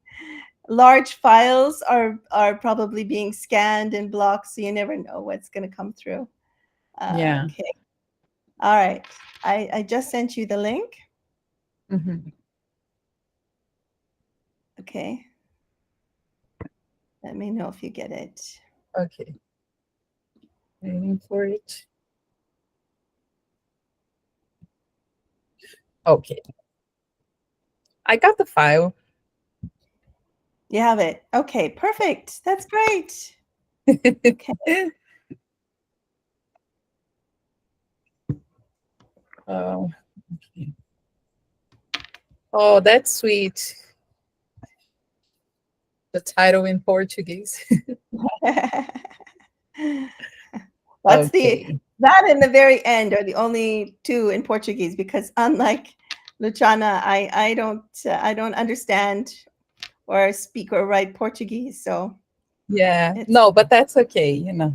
large files are probably being scanned and blocked, so you never know what's going to come through. Yeah. Okay. All right. I just sent you the link. Mm-hmm. Okay. Let me know if you get it. Okay. Waiting for it. Okay. I got the file. You have it. Okay, perfect. That's great. Okay. Oh, okay. Oh, that's sweet. The title in Portuguese. That's Okay. that and the very end are the only two in Portuguese, because unlike Luciana, I don't understand or speak or write Portuguese. So Yeah, no, but that's okay, you know.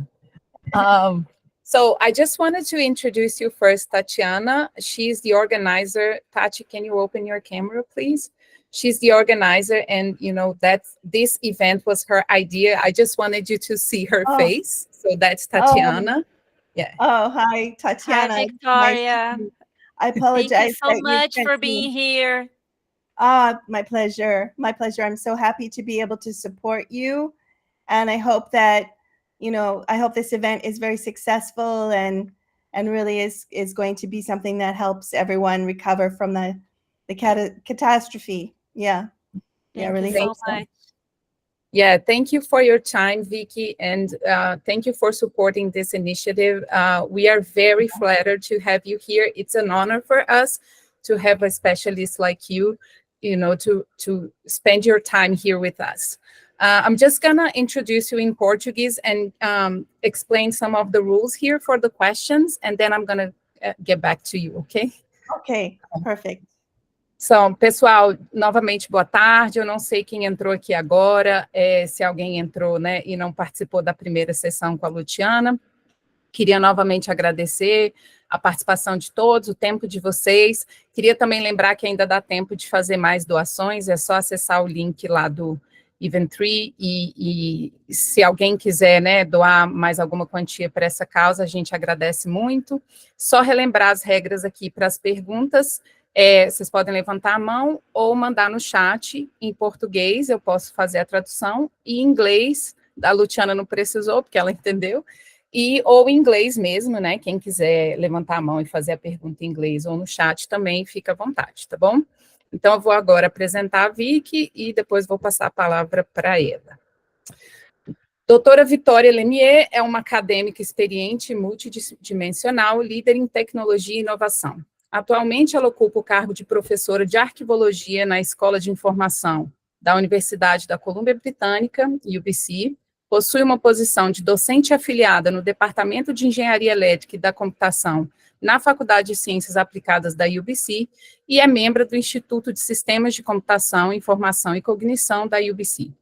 So I just wanted to introduce you first, Tatiana. She's the organizer. Tati, can you open your camera, please? She's the organizer, and you know that this event was her idea. I just wanted you to see her face. So that's Tatiana. Yeah. Oh, hi, Tatiana. Hi, Victoria. I apologize. Thank you so that much sent for me. being here. My pleasure. My pleasure. I'm so happy to be able to support you. And I hope that, you know, I hope this event is very successful and really is going to be something that helps everyone recover from the catastrophe. Yeah. Yeah, Thank really you so hope so. much. Yeah, thank you for your time, Vicky, and thank you for supporting this initiative. We are very flattered to have you here. It's an honor for us to have a specialist like you, you know, to spend your time here with us. I'm just gonna introduce you in Portuguese and explain some of the rules here for the questions, and then I'm gonna get back to you, okay? Okay, perfect. Então, pessoal, novamente, boa tarde. Eu não sei quem entrou aqui agora, se alguém entrou, né, e não participou da primeira sessão com a Luciana. Queria novamente agradecer a participação de todos, o tempo de vocês. Queria também lembrar que ainda dá tempo de fazer mais doações, é só acessar o link lá do Eventtree e se alguém quiser, né, doar mais alguma quantia para essa causa, a gente agradece muito. Só relembrar as regras aqui para as perguntas. Vocês podem levantar a mão ou mandar no chat em português, eu posso fazer a tradução, e em inglês, a Luciana não precisou, porque ela entendeu, ou em inglês mesmo, né? Quem quiser levantar a mão e fazer a pergunta em inglês ou no chat também, fica à vontade, tá bom? Então, eu vou agora apresentar a Vicky e depois vou passar a palavra para ela. Doutora Vitória Lemieux é uma acadêmica experiente e multidimensional, líder em tecnologia e inovação. Atualmente, ela ocupa o cargo de professora de Arquivologia na Escola de Informação da Universidade da Colômbia Britânica, UBC, possui uma posição de docente afiliada no Departamento de Engenharia Elétrica e da Computação na Faculdade de Ciências Aplicadas da UBC e é membro do Instituto de Sistemas de Computação, Informação e Cognição da UBC.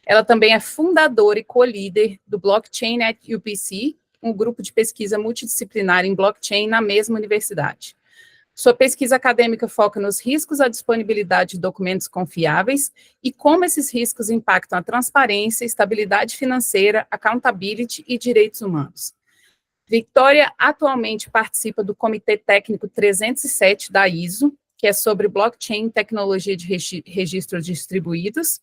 Ela também é fundadora e co-líder do Blockchain at UBC, um grupo de pesquisa multidisciplinar em blockchain na mesma universidade. Sua pesquisa acadêmica foca nos riscos à disponibilidade de documentos confiáveis e como esses riscos impactam a transparência, estabilidade financeira, accountability e direitos humanos. Victoria atualmente participa do Comitê Técnico 307 da ISO, que é sobre blockchain, tecnologia de registros distribuídos.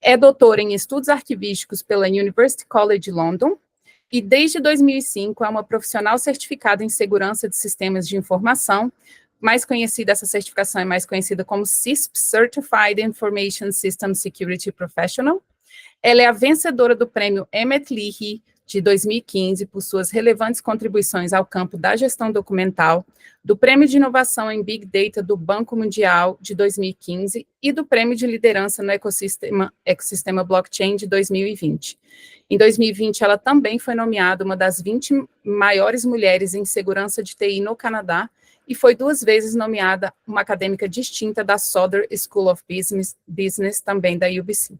É doutora em estudos arquivísticos pela University College London e, desde 2005, é uma profissional certificada em segurança de sistemas de informação. Essa certificação é mais conhecida como CISP, Certified Information System Security Professional. Ela é a vencedora do prêmio Emmett Leahy de 2015 por suas relevantes contribuições ao campo da gestão documental, do Prêmio de Inovação em Big Data do Banco Mundial de 2015 e do Prêmio de Liderança no Ecossistema Blockchain de 2020. Em 2020, ela também foi nomeada uma das 20 maiores mulheres em segurança de TI no Canadá e foi 2 vezes nomeada uma acadêmica distinta da Southern School of Business também da UBC.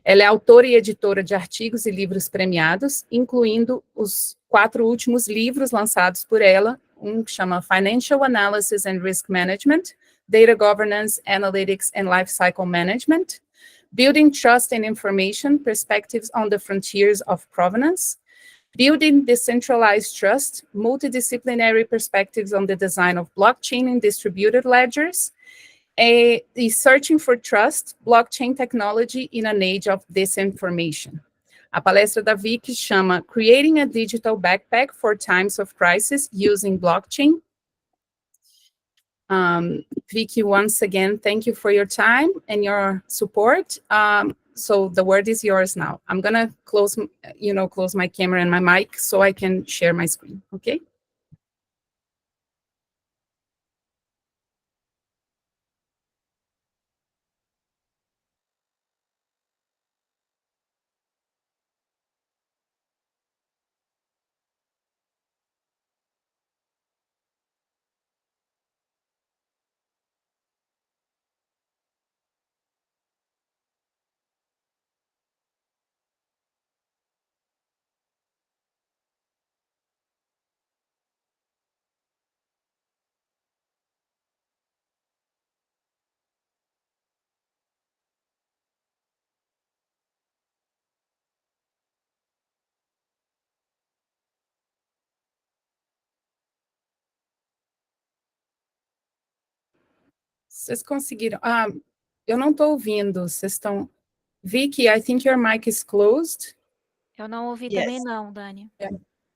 Ela é autora e editora de artigos e livros premiados, incluindo os 4 últimos livros lançados por ela, um que chama Financial Analysis and Risk Management, Data Governance, Analytics and Lifecycle Management, Building Trust and Information, Perspectives on the Frontiers of Provenance, Building Decentralized Trust, Multidisciplinary Perspectives on the Design of Blockchain and Distributed Ledgers, e Searching for Trust, Blockchain Technology in an Age of Disinformation. A palestra da Vicky chama Creating a Digital Backpack for Times of Crisis Using Blockchain. Vicky, once again, thank you for your time and your support. So the word is yours now. I'm gonna close my camera and my mic so I can share my screen, okay? Vocês conseguiram? Eu não estou ouvindo. Vocês estão... Vicky, I think your mic is closed. Eu não ouvi Yes. também não, Dani.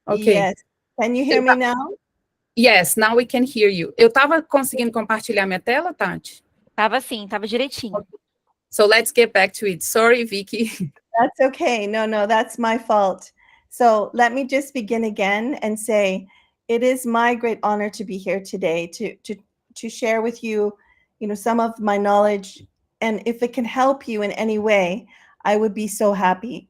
Okay. Yes. Can you hear me now? Yes, now we can hear you. Eu estava conseguindo compartilhar minha tela, Tati? Tava sim, tava direitinho. So let's get back to it. Sorry, Vicky. That's okay. No, that's my fault. So let me just begin again and say, it is my great honor to be here today to share with you, some of my knowledge. And if it can help you in any way, I would be so happy.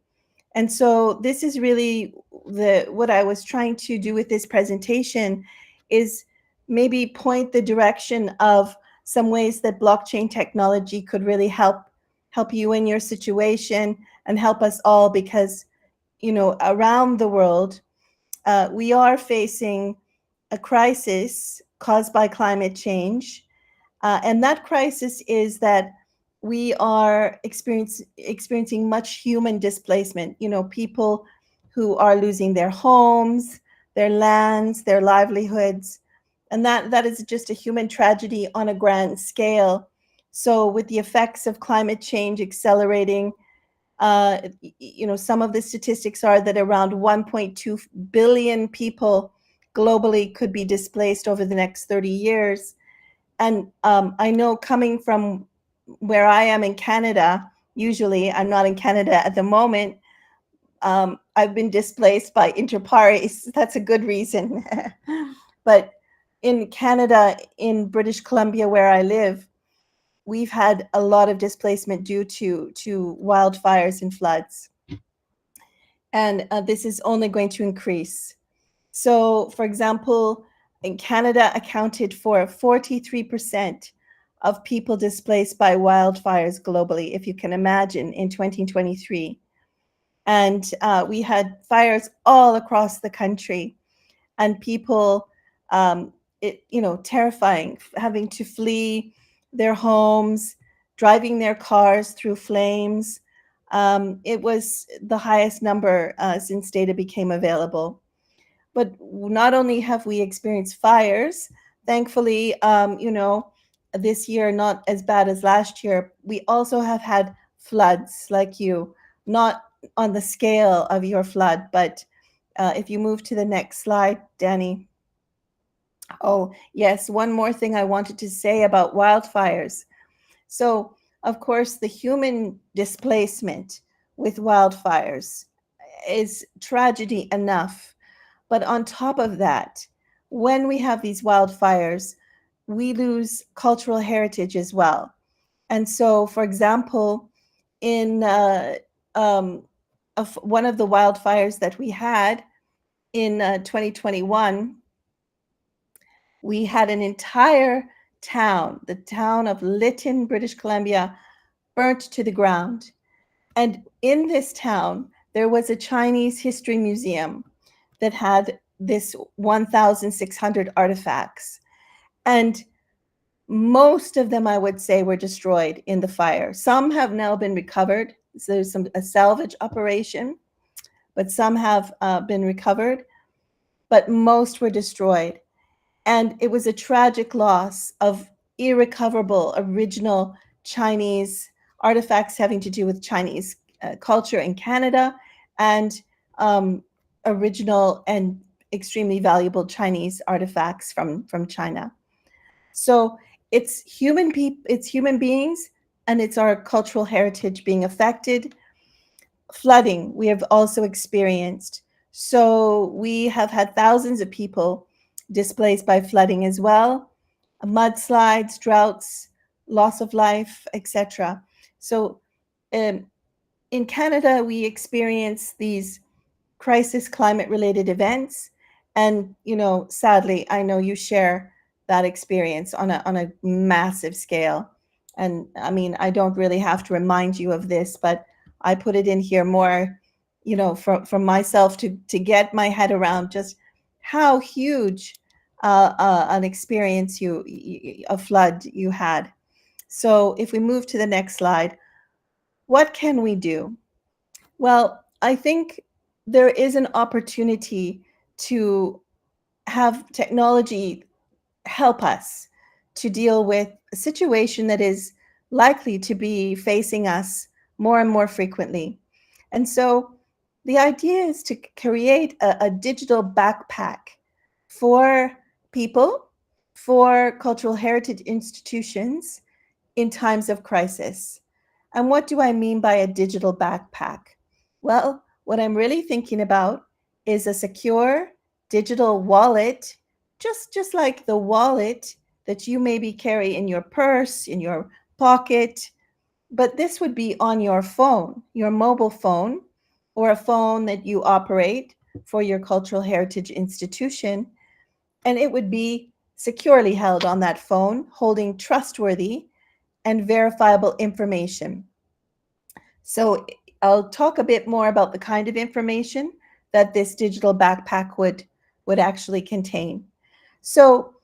And so this is really what I was trying to do with this presentation is maybe point the direction of some ways that blockchain technology could really help you in your situation and help us all, because, around the world, we are facing a crisis caused by climate change. And that crisis is that we are experiencing much human displacement, people who are losing their homes, their lands, their livelihoods. And that is just a human tragedy on a grand scale. So with the effects of climate change accelerating, some of the statistics are that around 1.2 billion people globally could be displaced over the next 30 years. And I know, coming from where I am in Canada, usually I'm not in Canada at the moment, I've been displaced by inter pares. That's a good reason. But in Canada, in British Columbia, where I live, we've had a lot of displacement due to wildfires and floods. And this is only going to increase. So, for example, in Canada, accounted for 43% of people displaced by wildfires globally, if you can imagine, in 2023. And we had fires all across the country, and people, terrifying, having to flee their homes, driving their cars through flames. It was the highest number since data became available. But not only have we experienced fires, thankfully, this year not as bad as last year, we also have had floods like you, not on the scale of your flood, but if you move to the next slide, Danny. Oh, yes, one more thing I wanted to say about wildfires. So, of course, the human displacement with wildfires is tragedy enough. But on top of that, when we have these wildfires, we lose cultural heritage as well. And so, for example, in one of the wildfires that we had in 2021, we had an entire town, the town of Lytton, British Columbia, burnt to the ground. And in this town, there was a Chinese history museum that had this 1,600 artifacts. And most of them, I would say, were destroyed in the fire. Some have now been recovered. So there's a salvage operation, but some have been recovered, but most were destroyed. And it was a tragic loss of irrecoverable original Chinese artifacts having to do with Chinese culture in Canada, and original and extremely valuable Chinese artifacts from China. So it's human beings, and it's our cultural heritage being affected. Flooding, we have also experienced. So we have had thousands of people displaced by flooding as well, mudslides, droughts, loss of life, etc. So in Canada, we experience these crisis climate-related events. And, sadly, I know you share that experience on a massive scale. And I mean, I don't really have to remind you of this, but I put it in here more, from myself to get my head around just how huge an experience a flood you had. So if we move to the next slide, what can we do? Well, I think there is an opportunity to have technology help us to deal with a situation that is likely to be facing us more and more frequently. And so the idea is to create a digital backpack for people, for cultural heritage institutions in times of crisis. And what do I mean by a digital backpack? Well, what I'm really thinking about is a secure digital wallet, just like the wallet that you maybe carry in your purse, in your pocket, but this would be on your phone, your mobile phone, or a phone that you operate for your cultural heritage institution. And it would be securely held on that phone, holding trustworthy and verifiable information. So I'll talk a bit more about the kind of information that this digital backpack would actually contain. So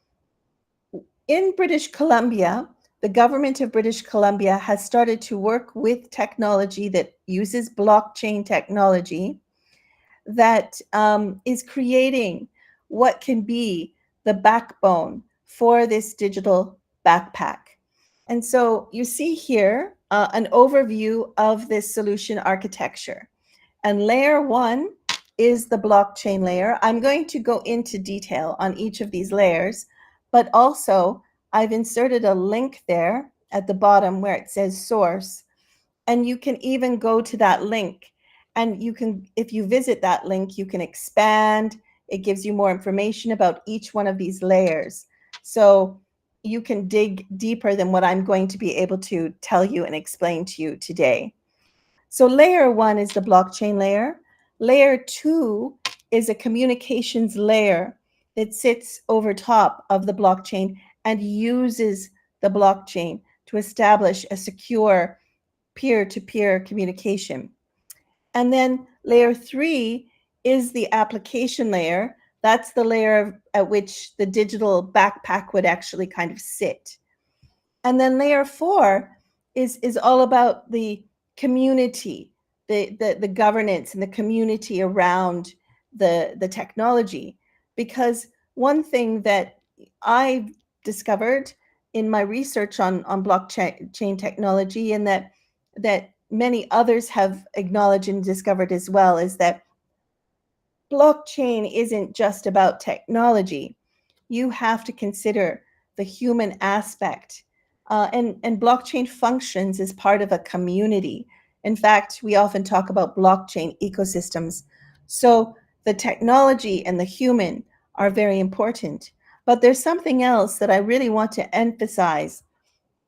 in British Columbia, the government of British Columbia has started to work with technology that uses blockchain technology that is creating what can be the backbone for this digital backpack. And so you see here an overview of this solution architecture. And layer one is the blockchain layer. I'm going to go into detail on each of these layers, but also I've inserted a link there at the bottom where it says source. And you can even go to that link. And you can, if you visit that link, you can expand. It gives you more information about each one of these layers. So you can dig deeper than what I'm going to be able to tell you and explain to you today. So layer one is the blockchain layer. Layer two is a communications layer that sits over top of the blockchain and uses the blockchain to establish a secure peer-to-peer communication. And then layer three is the application layer. That's the layer at which the digital backpack would actually kind of sit. And then layer four is all about the community, the governance and the community around the technology. because one thing that I discovered in my research on blockchain technology, and that many others have acknowledged and discovered as well, is that blockchain isn't just about technology. You have to consider the human aspect. And blockchain functions as part of a community. In fact, we often talk about blockchain ecosystems. So the technology and the human are very important. But there's something else that I really want to emphasize.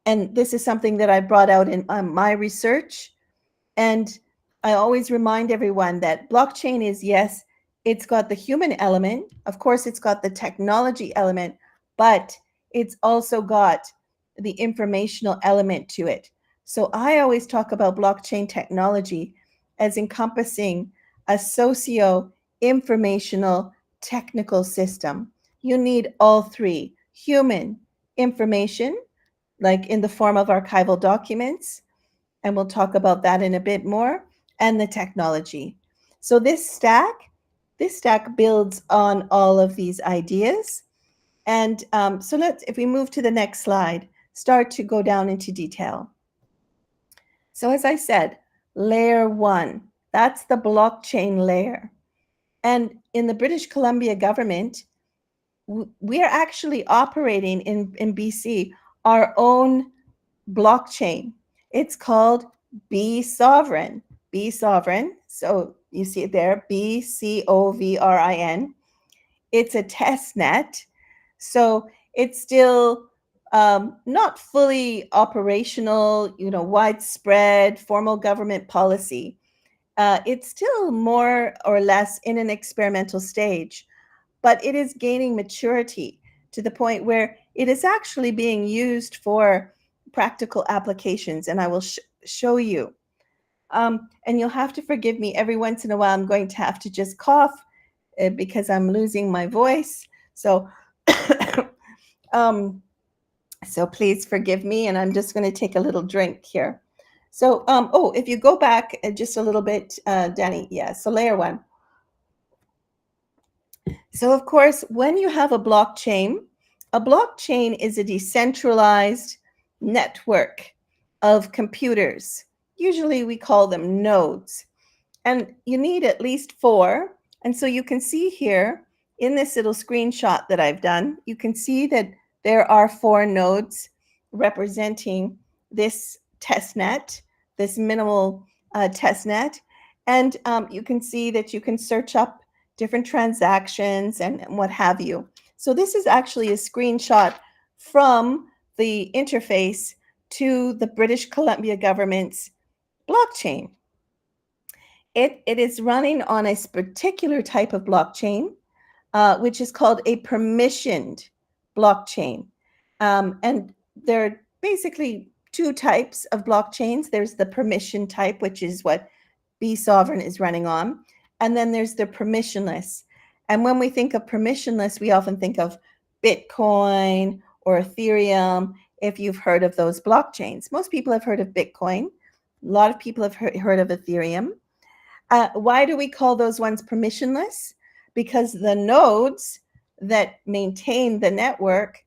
And this is something that I brought out in my research. And I always remind everyone that blockchain is, yes, it's got the human element. Of course, it's got the technology element, but it's also got the informational element to it. So I always talk about blockchain technology as encompassing a socio-informational technical system. You need all three: human, information, like in the form of archival documents, and we'll talk about that in a bit more, and the technology. So this stack builds on all of these ideas. And so if we move to the next slide, start to go down into detail. So as I said, layer 1, that's the blockchain layer. And in the British Columbia government, we are actually operating in BC our own blockchain. It's called Be Sovereign. Be Sovereign. So you see it there, BCOVRIN. It's a test net. So it's still not fully operational, widespread formal government policy. It's still more or less in an experimental stage, but it is gaining maturity to the point where it is actually being used for practical applications, and I will show you. And you'll have to forgive me. Every once in a while, I'm going to have to just cough because I'm losing my voice. So, so please forgive me, and I'm just going to take a little drink here. So, if you go back just a little bit, Danny, yeah, so layer 1. So, of course, when you have a blockchain is a decentralized network of computers. Usually we call them nodes. And you need at least 4. And so you can see here in this little screenshot that I've done, you can see that there are 4 nodes representing this test net, this minimal test net. And you can see that you can search up different transactions and what have you. So this is actually a screenshot from the interface to the British Columbia government's blockchain. It is running on a particular type of blockchain, which is called a permissioned blockchain. And there are basically 2 types of blockchains. There's the permission type, which is what Be Sovereign is running on. And then there's the permissionless. And when we think of permissionless, we often think of Bitcoin or Ethereum, if you've heard of those blockchains. Most people have heard of Bitcoin. A lot of people have heard of Ethereum. Why do we call those ones permissionless? Because the nodes that maintain the network,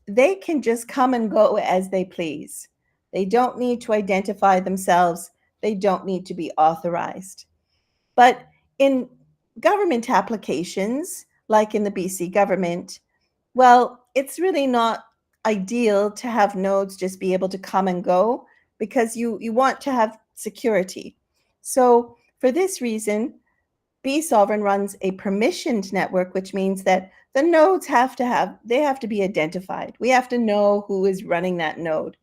they can just come and go as they please. They don't need to identify themselves. They don't need to be authorized. But in government applications, like in the BC government, well, it's really not ideal to have nodes just be able to come and go, because you want to have security. So for this reason, Be Sovereign runs a permissioned network, which means that the nodes have to be identified. We have to know who is running that node.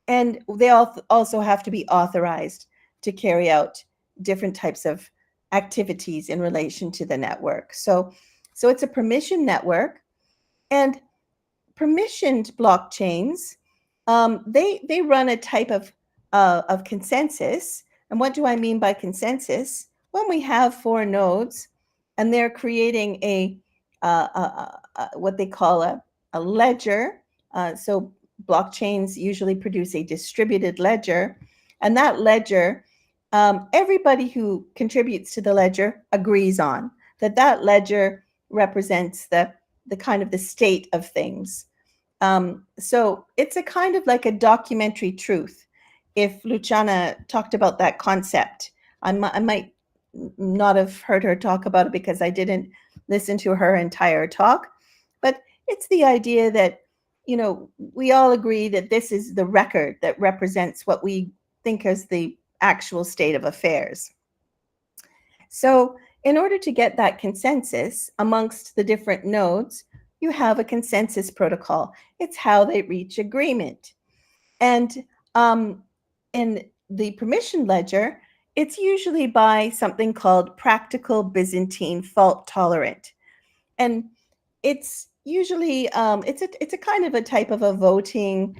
And they also have to be authorized to carry out different types of activities in relation to the network. So it's a permission network, and permissioned blockchains, they run a type of consensus. And what do I mean by consensus? When we have 4 nodes and they're creating a what they call a ledger. So blockchains usually produce a distributed ledger, and that ledger, everybody who contributes to the ledger agrees on that ledger represents the kind of the state of things. So it's a kind of like a documentary truth. If Luciana talked about that concept, I might not have heard her talk about it because I didn't listen to her entire talk, but it's the idea that, you know, we all agree that this is the record that represents what we think is the actual state of affairs. So in order to get that consensus amongst the different nodes, you have a consensus protocol. It's how they reach agreement. And in the permission ledger, it's usually by something called practical Byzantine fault tolerant. And it's usually, it's a kind of a type of a voting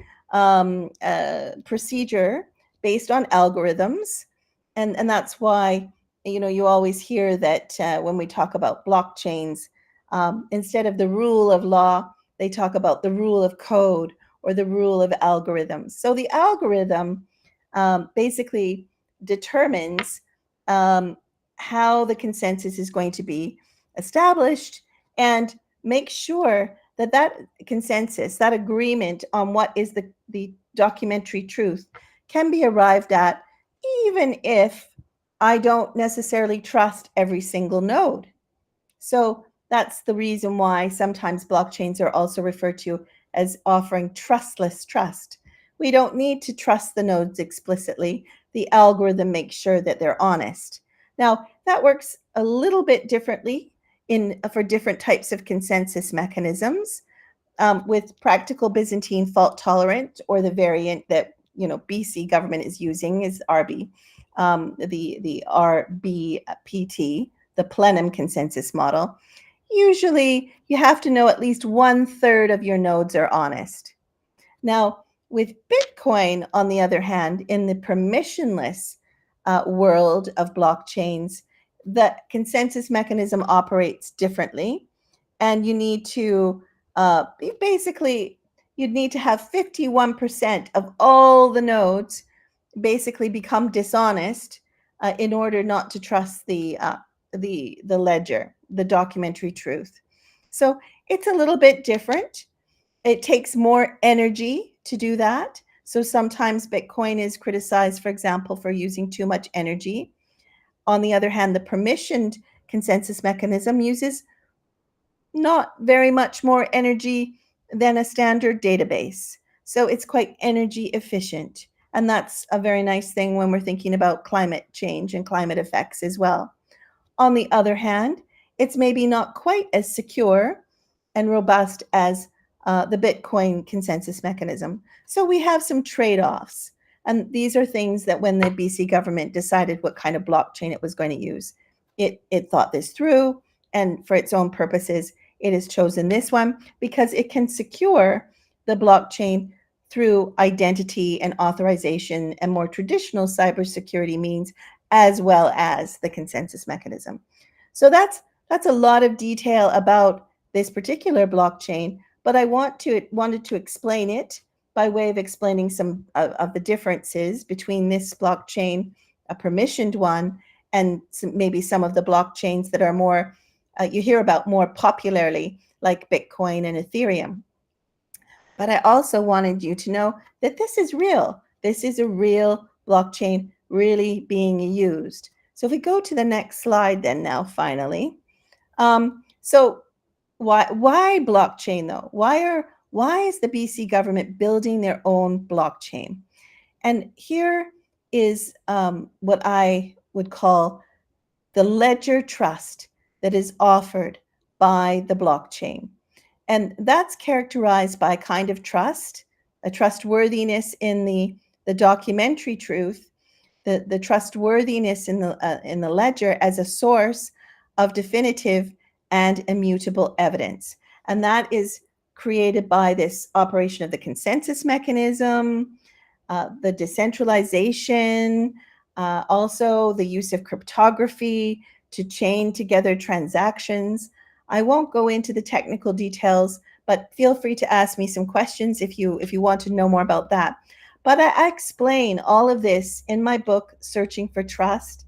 procedure based on algorithms. And that's why, you know, you always hear that when we talk about blockchains, instead of the rule of law, they talk about the rule of code or the rule of algorithms. So the algorithm basically determines how the consensus is going to be established and make sure that that consensus, that agreement on what is the documentary truth can be arrived at, even if I don't necessarily trust every single node. So that's the reason why sometimes blockchains are also referred to as offering trustless trust. We don't need to trust the nodes explicitly. The algorithm makes sure that they're honest. Now, that works a little bit differently for different types of consensus mechanisms. With practical Byzantine fault tolerant, or the variant that, you know, BC government is using is RB, the RBPT, the plenum consensus model. Usually you have to know at least 1/3 of your nodes are honest. Now, with Bitcoin, on the other hand, in the permissionless world of blockchains, the consensus mechanism operates differently. And you need to, basically, you'd need to have 51% of all the nodes basically become dishonest in order not to trust the ledger, the documentary truth. So it's a little bit different. It takes more energy to do that. So sometimes Bitcoin is criticized, for example, for using too much energy. On the other hand, the permissioned consensus mechanism uses not very much more energy than a standard database. So it's quite energy efficient. And that's a very nice thing when we're thinking about climate change and climate effects as well. On the other hand, it's maybe not quite as secure and robust as the Bitcoin consensus mechanism. So we have some trade-offs. And these are things that when the BC government decided what kind of blockchain it was going to use, it thought this through, and for its own purposes, it has chosen this one because it can secure the blockchain through identity and authorization and more traditional cybersecurity means, as well as the consensus mechanism. So that's a lot of detail about this particular blockchain, but I wanted to explain it by way of explaining some of the differences between this blockchain, a permissioned one, and maybe some of the blockchains that are more, you hear about more popularly, like Bitcoin and Ethereum. But I also wanted you to know that this is real. This is a real blockchain really being used. So if we go to the next slide then now, finally. So why blockchain though? Why is the BC government building their own blockchain? And here is what I would call the ledger trust that is offered by the blockchain. And that's characterized by a kind of trust, a trustworthiness in the documentary truth, the trustworthiness in the ledger as a source of definitive and immutable evidence. And that is created by this operation of the consensus mechanism, the decentralization, also the use of cryptography to chain together transactions. I won't go into the technical details, but feel free to ask me some questions if you want to know more about that. But I explain all of this in my book, Searching for Trust.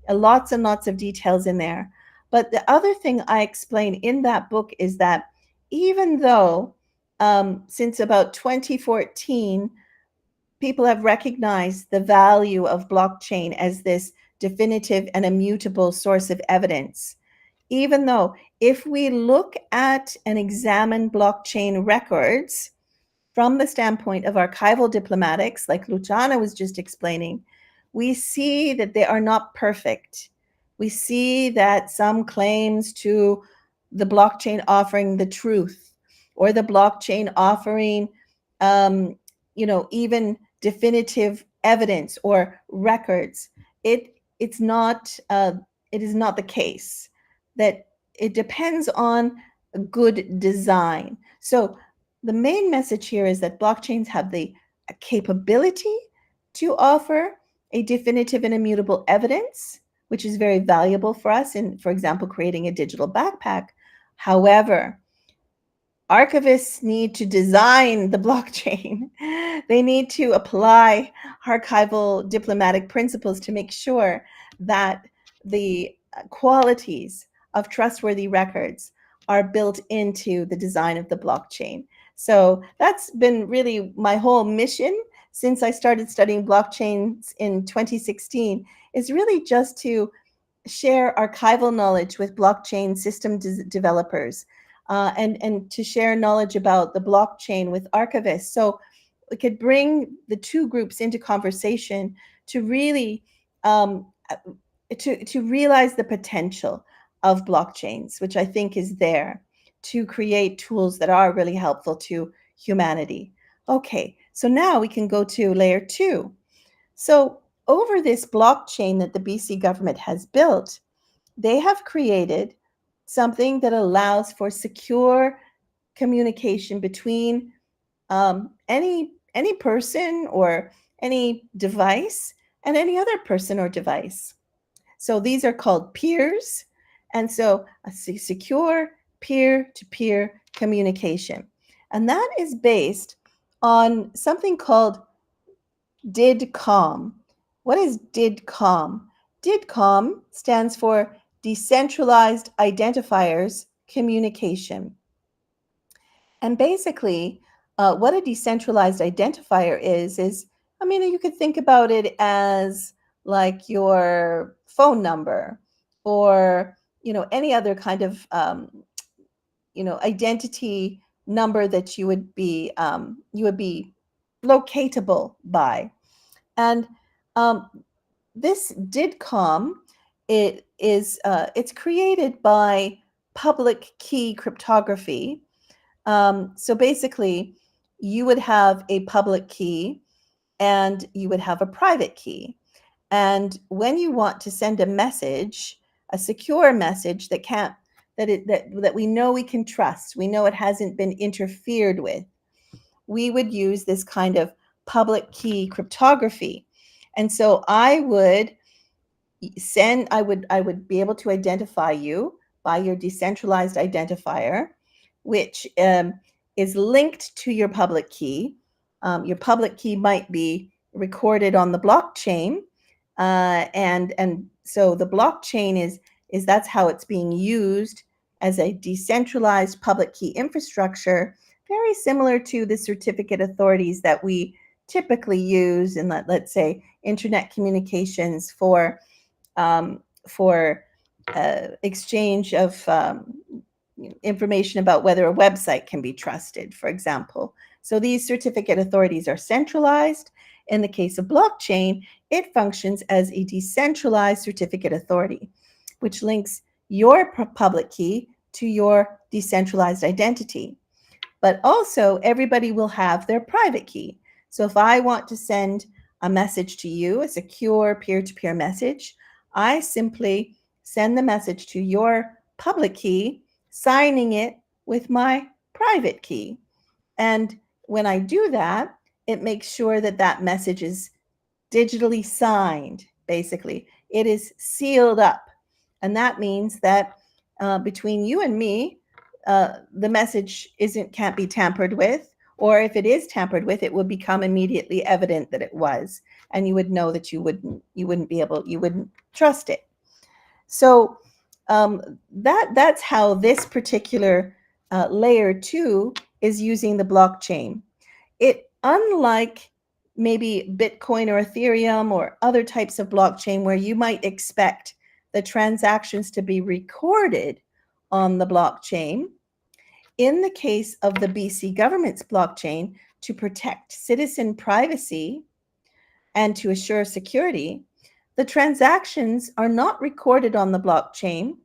Lots and lots of details in there. But the other thing I explain in that book is that even though since about 2014, people have recognized the value of blockchain as this definitive and immutable source of evidence, even though if we look at and examine blockchain records from the standpoint of archival diplomatics, like Luciana was just explaining, we see that they are not perfect. We see that some claims to the blockchain offering the truth, or the blockchain offering, even definitive evidence or records. It is not the case. That it depends on a good design. So the main message here is that blockchains have the capability to offer a definitive and immutable evidence, which is very valuable for us in, for example, creating a digital backpack. However, archivists need to design the blockchain. They need to apply archival diplomatic principles to make sure that the qualities of trustworthy records are built into the design of the blockchain. So that's been really my whole mission since I started studying blockchains in 2016, is really just to share archival knowledge with blockchain system developers, and to share knowledge about the blockchain with archivists. So we could bring the two groups into conversation to really to realize the potential of blockchains, which I think is there to create tools that are really helpful to humanity. Okay, so now we can go to layer 2. So over this blockchain that the BC government has built, they have created something that allows for secure communication between any person or any device and any other person or device. So these are called peers, and so a secure peer-to-peer communication. And that is based on something called DIDCOM. What is DIDCOM? DIDCOM stands for Decentralized Identifiers Communication. And basically, what a decentralized identifier is, I mean, you could think about it as like your phone number, or, any other kind of, identity number that you would be locatable by. And this DIDCOM, it's created by public key cryptography. So basically, you would have a public key and you would have a private key. And when you want to send a message, a secure message that we know we can trust, we know it hasn't been interfered with, we would use this kind of public key cryptography. And so I would be able to identify you by your decentralized identifier, which is linked to your public key. Your public key might be recorded on the blockchain, and so the blockchain is that's how it's being used as a decentralized public key infrastructure, very similar to the certificate authorities that we typically use in, let's say, internet communications for exchange of information about whether a website can be trusted, for example. So these certificate authorities are centralized. In the case of blockchain, it functions as a decentralized certificate authority, which links your public key to your decentralized identity. But also, everybody will have their private key. So if I want to send a message to you, a secure peer-to-peer message, I simply send the message to your public key, signing it with my private key. And when I do that, it makes sure that that message is digitally signed, basically. It is sealed up. And that means that between you and me, the message can't be tampered with, or if it is tampered with, it would become immediately evident that it was, and you would know that you wouldn't trust it. So that's how this particular layer 2 is using the blockchain. It, unlike maybe Bitcoin or Ethereum or other types of blockchain where you might expect the transactions to be recorded on the blockchain, in the case of the BC government's blockchain, to protect citizen privacy and to assure security, the transactions are not recorded on the blockchain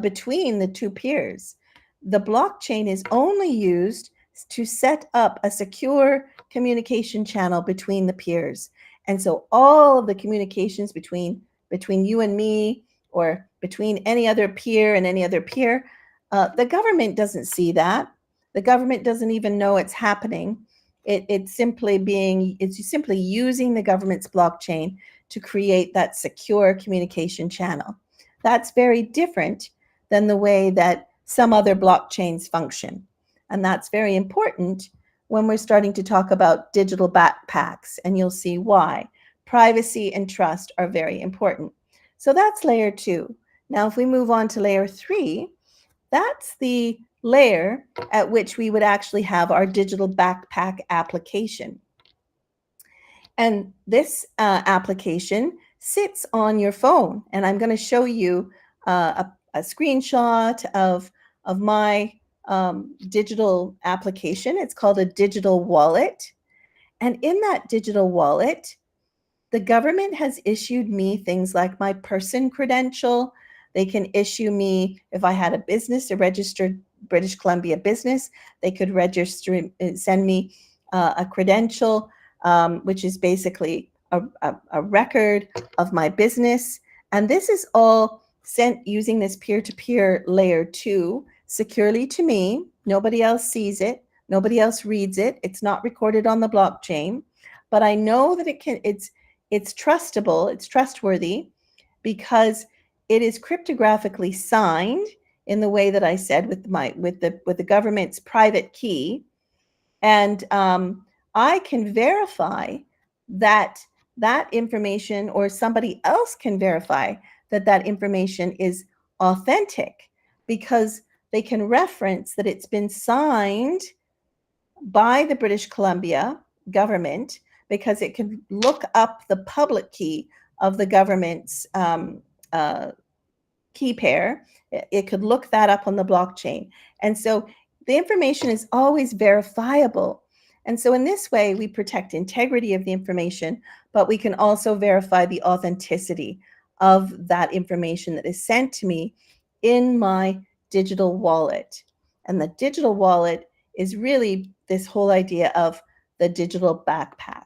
between the two peers. The blockchain is only used to set up a secure communication channel between the peers. And so all of the communications between you and me, or between any other peer and any other peer, the government doesn't see that. The government doesn't even know it's happening. It's simply using the government's blockchain to create that secure communication channel. That's very different than the way that some other blockchains function. And that's very important when we're starting to talk about digital backpacks, and you'll see why. Privacy and trust are very important. So that's layer 2. Now, if we move on to layer 3, that's the layer at which we would actually have our digital backpack application. And this application sits on your phone. And I'm going to show you a screenshot of my digital application. It's called a digital wallet. And in that digital wallet, the government has issued me things like my person credential. They can issue me, if I had a business, a registered British Columbia business, they could send me a credential, which is basically a record of my business. And this is all sent using this peer-to-peer layer 2 securely to me. Nobody else sees it. Nobody else reads it. It's not recorded on the blockchain. But I know that it's trustable, it's trustworthy, because it is cryptographically signed in the way that I said with the government's private key, and I can verify that information, or somebody else can verify that information is authentic, because they can reference that it's been signed by the British Columbia government, because it can look up the public key of the government's key pair. It could look that up on the blockchain. And so the information is always verifiable. And so in this way, we protect integrity of the information, but we can also verify the authenticity of that information that is sent to me in my digital wallet. And the digital wallet is really this whole idea of the digital backpack.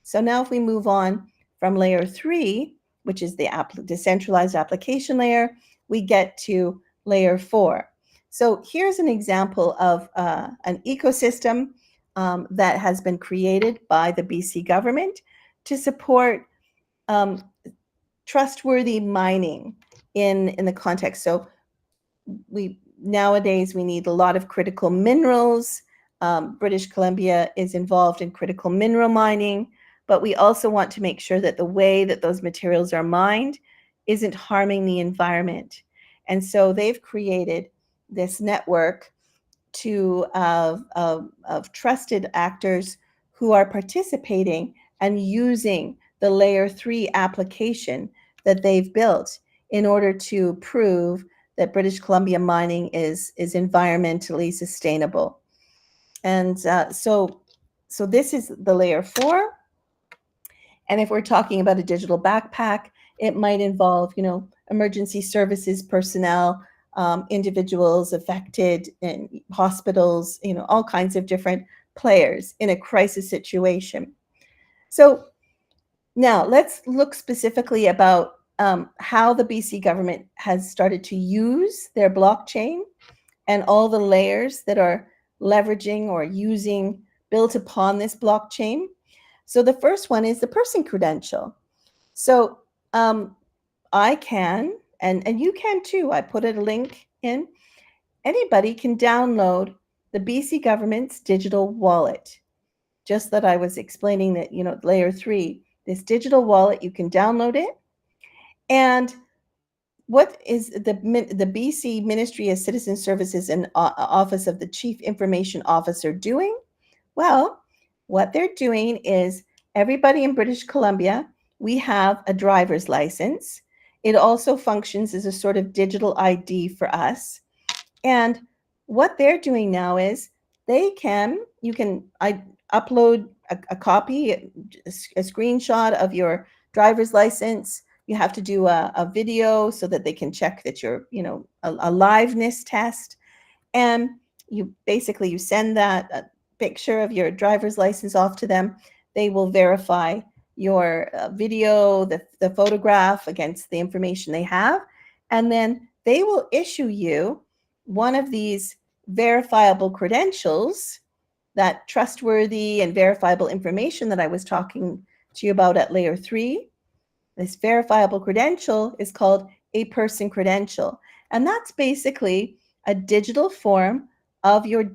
So now if we move on from layer 3, which is the decentralized application layer, we get to layer 4. So here's an example of an ecosystem that has been created by the BC government to support trustworthy mining in the context. So nowadays we need a lot of critical minerals. British Columbia is involved in critical mineral mining, but we also want to make sure that the way that those materials are mined isn't harming the environment. And so they've created this network of trusted actors who are participating and using the layer 3 application that they've built in order to prove that British Columbia mining is environmentally sustainable. And so this is the layer 4. And if we're talking about a digital backpack, it might involve, emergency services personnel, individuals affected in hospitals, all kinds of different players in a crisis situation. So now let's look specifically about how the BC government has started to use their blockchain and all the layers that are leveraging or built upon this blockchain. So the first one is the person credential. So I can, and you can too, I put a link in, anybody can download the BC government's digital wallet. Just that I was explaining that, layer 3, this digital wallet, you can download it. And what is the BC Ministry of Citizen Services and Office of the Chief Information Officer doing? Well, what they're doing is everybody in British Columbia, we have a driver's license. It also functions as a sort of digital ID for us. And what they're doing now is you can upload a copy, a screenshot of your driver's license. You have to do a video so that they can check that you're, a liveness test. And you send that picture of your driver's license off to them. They will verify your video, the photograph against the information they have. And then they will issue you one of these verifiable credentials, that trustworthy and verifiable information that I was talking to you about at layer 3. This verifiable credential is called a person credential. And that's basically a digital form of your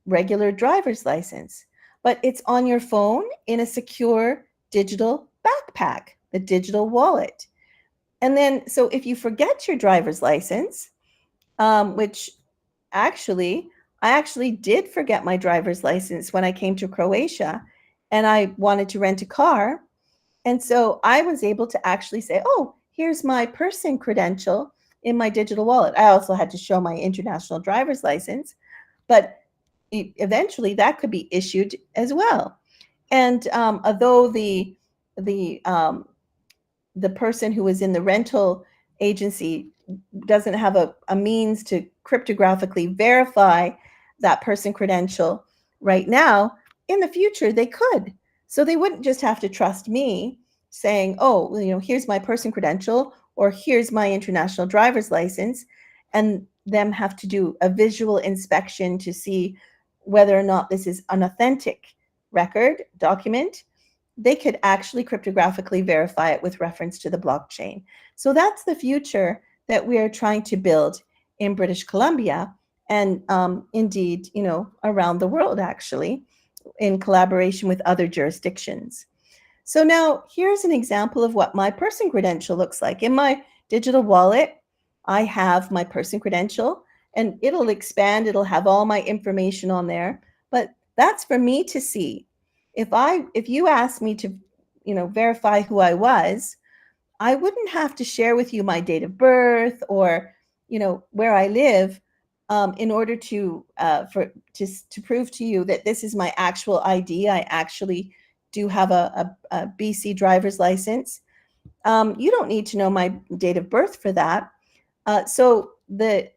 regular driver's license, but it's on your phone in a secure digital backpack, the digital wallet. And then, so if you forget your driver's license, which I actually did forget my driver's license when I came to Croatia and I wanted to rent a car. And so I was able to actually say, oh, here's my person credential in my digital wallet. I also had to show my international driver's license, but eventually that could be issued as well. And although the person who is in the rental agency doesn't have a means to cryptographically verify that person credential right now, in the future they could. So they wouldn't just have to trust me saying, oh, here's my person credential, or here's my international driver's license, and them have to do a visual inspection to see whether or not this is an authentic record document. They could actually cryptographically verify it with reference to the blockchain. So that's the future that we are trying to build in British Columbia, and indeed, around the world, actually, in collaboration with other jurisdictions. So now here's an example of what my person credential looks like. In my digital wallet, I have my person credential, and it'll expand. It'll have all my information on there, but that's for me to see. If you asked me to, verify who I was, I wouldn't have to share with you my date of birth or, where I live, in order to prove to you that this is my actual ID. I actually do have a BC driver's license. You don't need to know my date of birth for that. So the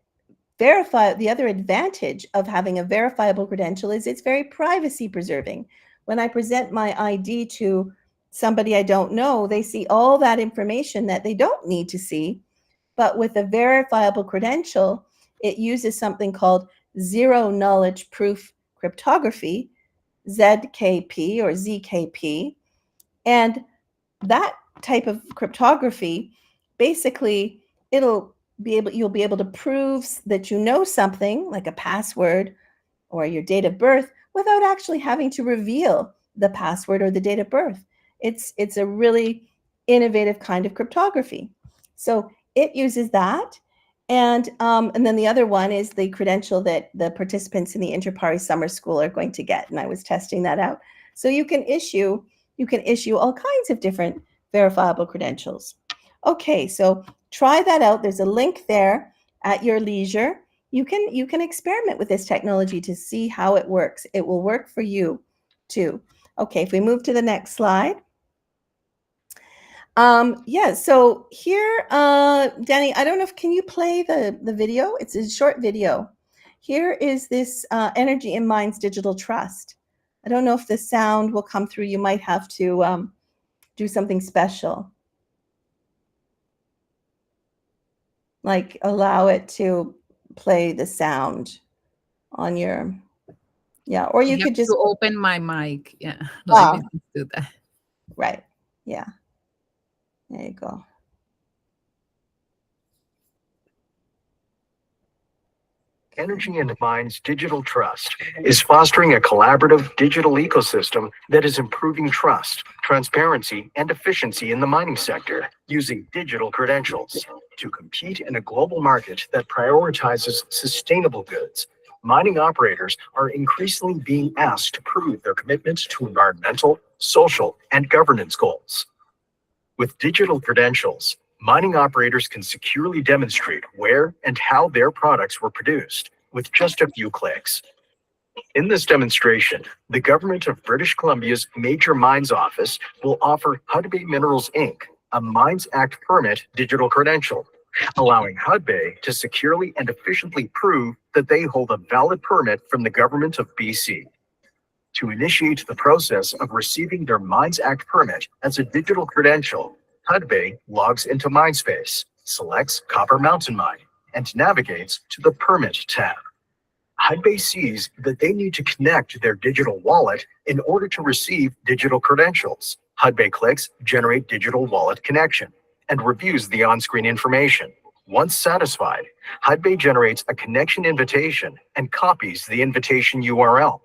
other advantage of having a verifiable credential is it's very privacy preserving. When I present my ID to somebody I don't know, they see all that information that they don't need to see. But with a verifiable credential, it uses something called zero knowledge proof cryptography, ZKP or ZKP. And that type of cryptography, basically, you'll be able to prove that you know something, like a password or your date of birth, without actually having to reveal the password or the date of birth. It's a really innovative kind of cryptography. So it uses that. And then the other one is the credential that the participants in the Inter-Pari Summer School are going to get. And I was testing that out. So you can issue all kinds of different verifiable credentials. Okay, so try that out. There's a link there at your leisure. You can experiment with this technology to see how it works. It will work for you too. Okay, if we move to the next slide. So here, Danny, I don't know can you play the video? It's a short video. Here is this Energy in Minds Digital Trust. I don't know if the sound will come through. You might have to do something special. Like allow it to play the sound on your, or you could just open my mic. Yeah, let me do that. Right, yeah. There you go. Energy in Minds Digital Trust is fostering a collaborative digital ecosystem that is improving trust, transparency, and efficiency in the mining sector using digital credentials. To compete in a global market that prioritizes sustainable goods, mining operators are increasingly being asked to prove their commitment to environmental, social, and governance goals. With digital credentials, mining operators can securely demonstrate where and how their products were produced with just a few clicks. In this demonstration, the government of British Columbia's Major Mines Office will offer Hudbay Minerals Inc. a Mines Act permit digital credential, allowing Hudbay to securely and efficiently prove that they hold a valid permit from the government of BC. To initiate the process of receiving their Mines Act permit as a digital credential, Hudbay logs into MineSpace, selects Copper Mountain Mine, and navigates to the Permit tab. Hudbay sees that they need to connect their digital wallet in order to receive digital credentials. Hudbay clicks Generate Digital Wallet Connection and reviews the on-screen information. Once satisfied, Hudbay generates a connection invitation and copies the invitation URL.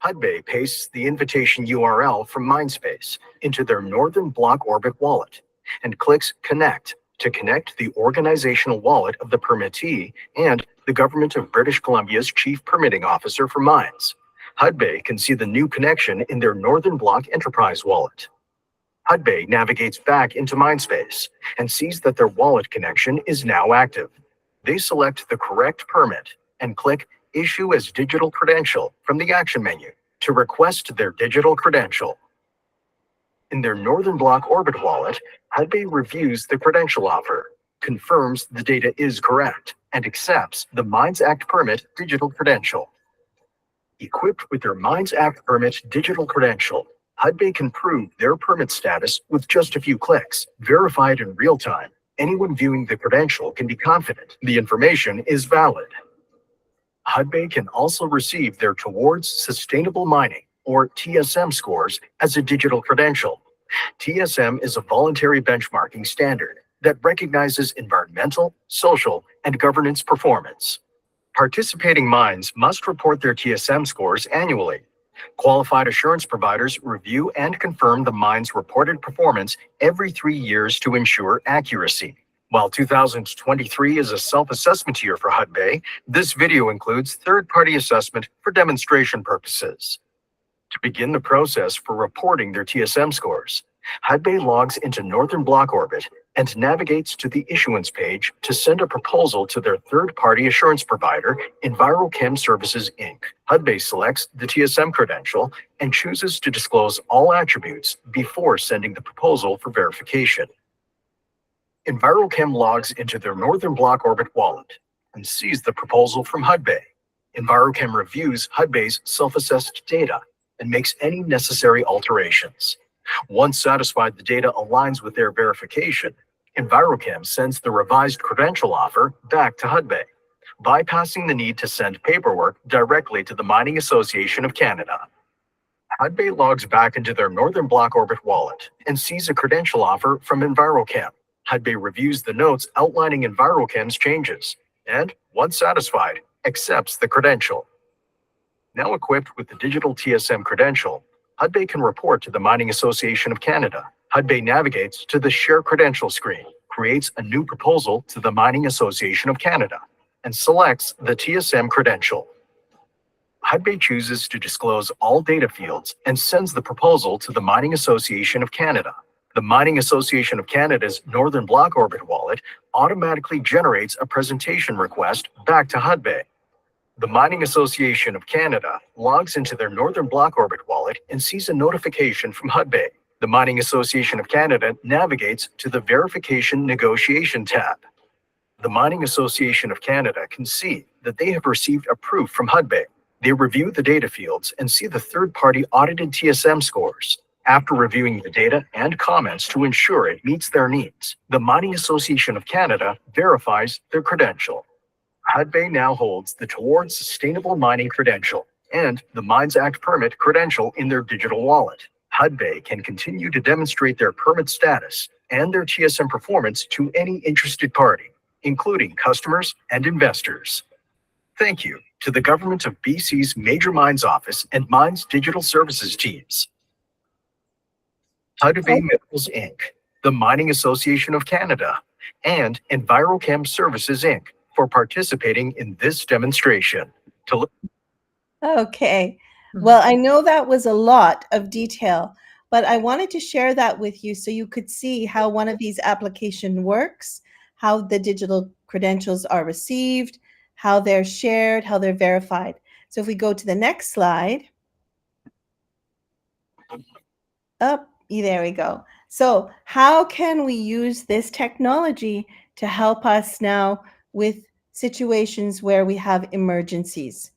Hudbay pastes the invitation URL from MineSpace into their Northern Block Orbit wallet and clicks Connect to connect the organizational wallet of the permittee and the Government of British Columbia's Chief Permitting Officer for Mines. Hudbay can see the new connection in their Northern Block Enterprise wallet. Hudbay navigates back into MineSpace and sees that their wallet connection is now active. They select the correct permit and click Issue as Digital Credential from the action menu to request their digital credential. In their Northern Block Orbit wallet, Hudbay reviews the credential offer, confirms the data is correct, and accepts the Mines Act permit digital credential. Equipped with their Mines Act permit digital credential, Hudbay can prove their permit status with just a few clicks, verified in real time. Anyone viewing the credential can be confident the information is valid. Hudbay can also receive their Towards Sustainable Mining, or TSM scores as a digital credential. TSM is a voluntary benchmarking standard that recognizes environmental, social, and governance performance. Participating mines must report their TSM scores annually. Qualified assurance providers review and confirm the mine's reported performance every 3 years to ensure accuracy. While 2023 is a self-assessment year for Hudbay, this video includes third-party assessment for demonstration purposes. To begin the process for reporting their TSM scores, Hudbay logs into Northern Block Orbit and navigates to the issuance page to send a proposal to their third-party assurance provider, EnviroChem Services, Inc. Hudbay selects the TSM credential and chooses to disclose all attributes before sending the proposal for verification. EnviroChem logs into their Northern Block Orbit wallet and sees the proposal from Hudbay. EnviroChem reviews Hudbay's self-assessed data and makes any necessary alterations. Once satisfied the data aligns with their verification, EnviroChem sends the revised credential offer back to Hudbay, bypassing the need to send paperwork directly to the Mining Association of Canada. Hudbay logs back into their Northern Block Orbit wallet and sees a credential offer from EnviroChem. Hudbay reviews the notes outlining EnviroChem's changes and, once satisfied, accepts the credential. Now equipped with the digital TSM credential, Hudbay can report to the Mining Association of Canada. Hudbay navigates to the Share Credential screen, creates a new proposal to the Mining Association of Canada, and selects the TSM credential. Hudbay chooses to disclose all data fields and sends the proposal to the Mining Association of Canada. The Mining Association of Canada's Northern Block Orbit wallet automatically generates a presentation request back to Hudbay. The Mining Association of Canada logs into their Northern Block Orbit wallet and sees a notification from Hudbay. The Mining Association of Canada navigates to the Verification Negotiation tab. The Mining Association of Canada can see that they have received a proof from Hudbay. They review the data fields and see the third-party audited TSM scores. After reviewing the data and comments to ensure it meets their needs, the Mining Association of Canada verifies their credential. Hudbay now holds the Towards Sustainable Mining credential and the Mines Act permit credential in their digital wallet. Hudbay can continue to demonstrate their permit status and their TSM performance to any interested party, including customers and investors. Thank you to the Government of BC's Major Mines Office and Mines Digital Services teams. Hudbay Minerals Inc., the Mining Association of Canada, and EnviroChem Services, Inc. for participating in this demonstration. Okay. Well, I know that was a lot of detail, but I wanted to share that with you so you could see how one of these applications works, how the digital credentials are received, how they're shared, how they're verified. So if we go to the next slide. Oh, there we go. So how can we use this technology to help us now with situations where we have emergencies,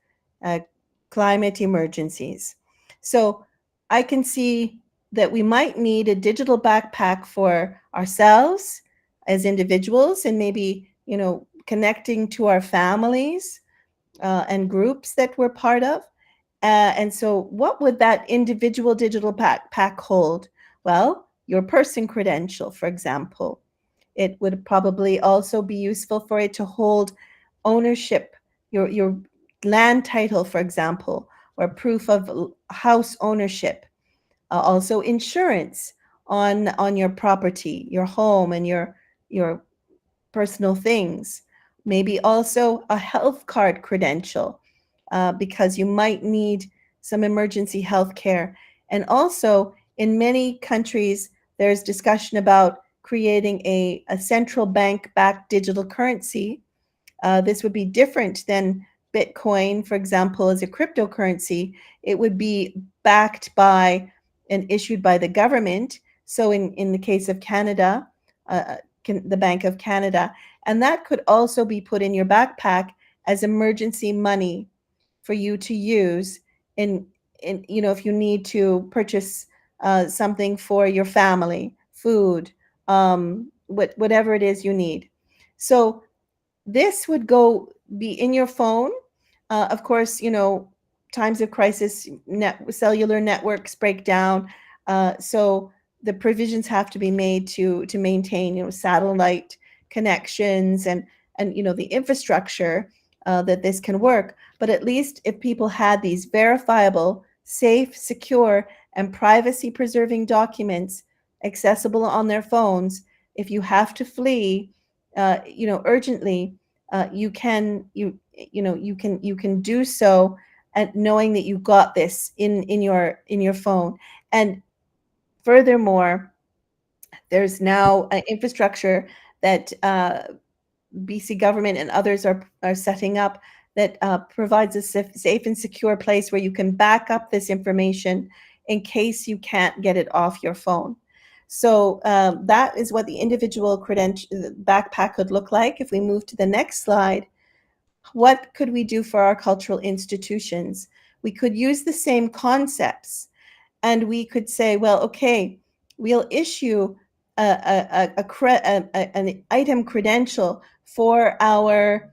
climate emergencies? So I can see that we might need a digital backpack for ourselves as individuals, and maybe, you know, connecting to our families and groups that we're part of. And so what would that individual digital backpack hold? Well, your person credential, for example. It would probably also be useful for it to hold ownership, your land title, for example, or proof of house ownership. Also insurance on your property, your home, and your personal things. Maybe also a health card credential, because you might need some emergency health care. And also, in many countries, there's discussion about creating a central bank-backed digital currency. This would be different than Bitcoin, for example, as a cryptocurrency. It would be backed by and issued by the government. So in the case of Canada, the Bank of Canada, and that could also be put in your backpack as emergency money for you to use in you know, if you need to purchase something for your family, food, whatever it is you need. So this would be in your phone. Of course, you know, times of crisis, cellular networks break down, so the provisions have to be made to maintain, you know, satellite connections and you know, the infrastructure that this can work. But at least if people had these verifiable, safe, secure, and privacy-preserving documents accessible on their phones, if you have to flee, you know, urgently, you can do so, and knowing that you got this in your phone. And furthermore, there's now an infrastructure that BC government and others are setting up that provides a safe and secure place where you can back up this information in case you can't get it off your phone. So that is what the individual backpack could look like. If we move to the next slide, what could we do for our cultural institutions? We could use the same concepts, and we could say, well, okay, we'll issue an item credential for our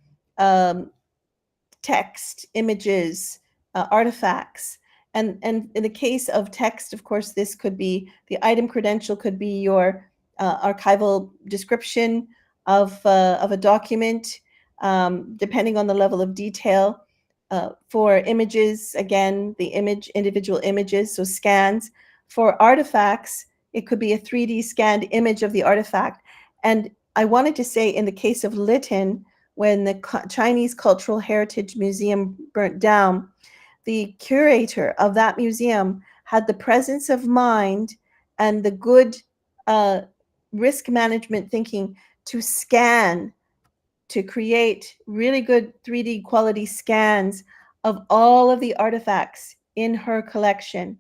text, images, artifacts. And in the case of text, of course, this could be, the item credential could be your archival description of a document, depending on the level of detail. For images, again, the individual images, so scans. For artifacts, it could be a 3D scanned image of the artifact. And I wanted to say, in the case of Lytton, when the Chinese Cultural Heritage Museum burnt down, the curator of that museum had the presence of mind and the good risk management thinking to scan, to create really good 3D quality scans of all of the artifacts in her collection.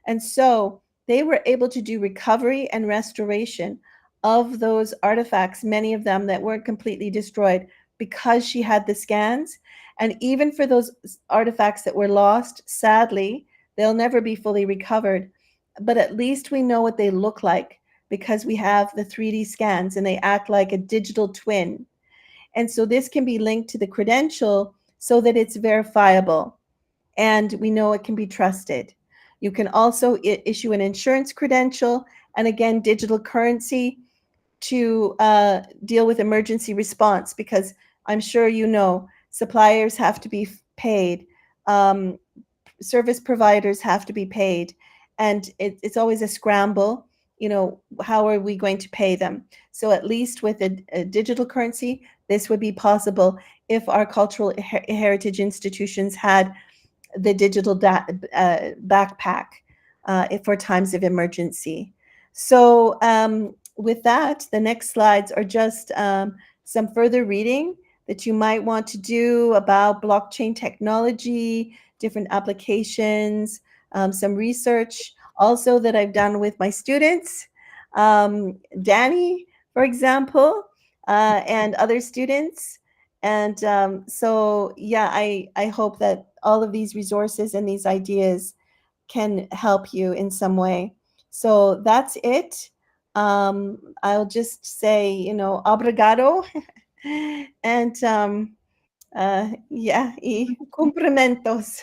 And so they were able to do recovery and restoration of those artifacts, many of them that weren't completely destroyed, because she had the scans. And even for those artifacts that were lost, sadly, they'll never be fully recovered. But at least we know what they look like because we have the 3D scans and they act like a digital twin. And so this can be linked to the credential so that it's verifiable and we know it can be trusted. You can also issue an insurance credential, and again, digital currency to deal with emergency response, because I'm sure you know suppliers have to be paid, service providers have to be paid, and it's always a scramble. how are we going to pay them? So at least with a digital currency, this would be possible if our cultural heritage institutions had the digital backpack for times of emergency. So with that, the next slides are just some further reading that you might want to do about blockchain technology, different applications, some research also that I've done with my students, Danny, for example, and other students. And so, yeah, I hope that all of these resources and these ideas can help you in some way. So that's it. I'll just say, obrigado. And yeah, y cumprimentos.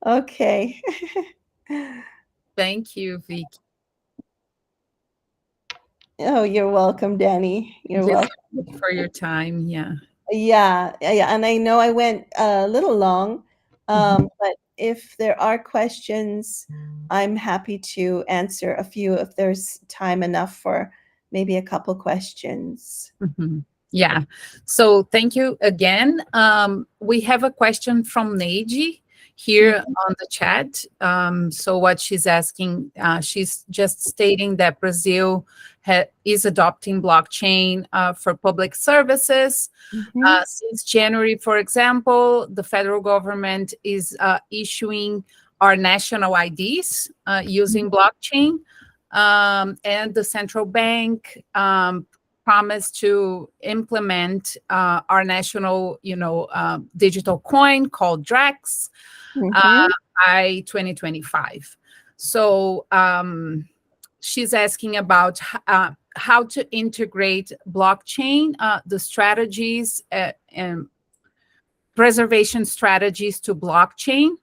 Okay. Thank you, Vicky. Oh, you're welcome, Danny. You're welcome for your time. Yeah. Yeah. And I know I went a little long, but if there are questions, I'm happy to answer a few if there's time enough for maybe a couple questions. Yeah. So thank you again. We have a question from Neji here on the chat. So what she's asking, she's just stating that Brazil is adopting blockchain for public services. Since January, for example, the federal government is issuing our national IDs using blockchain. And the central bank promised to implement our national, digital coin called DREX by 2025. So she's asking about how to integrate blockchain, the strategies and preservation strategies to blockchain,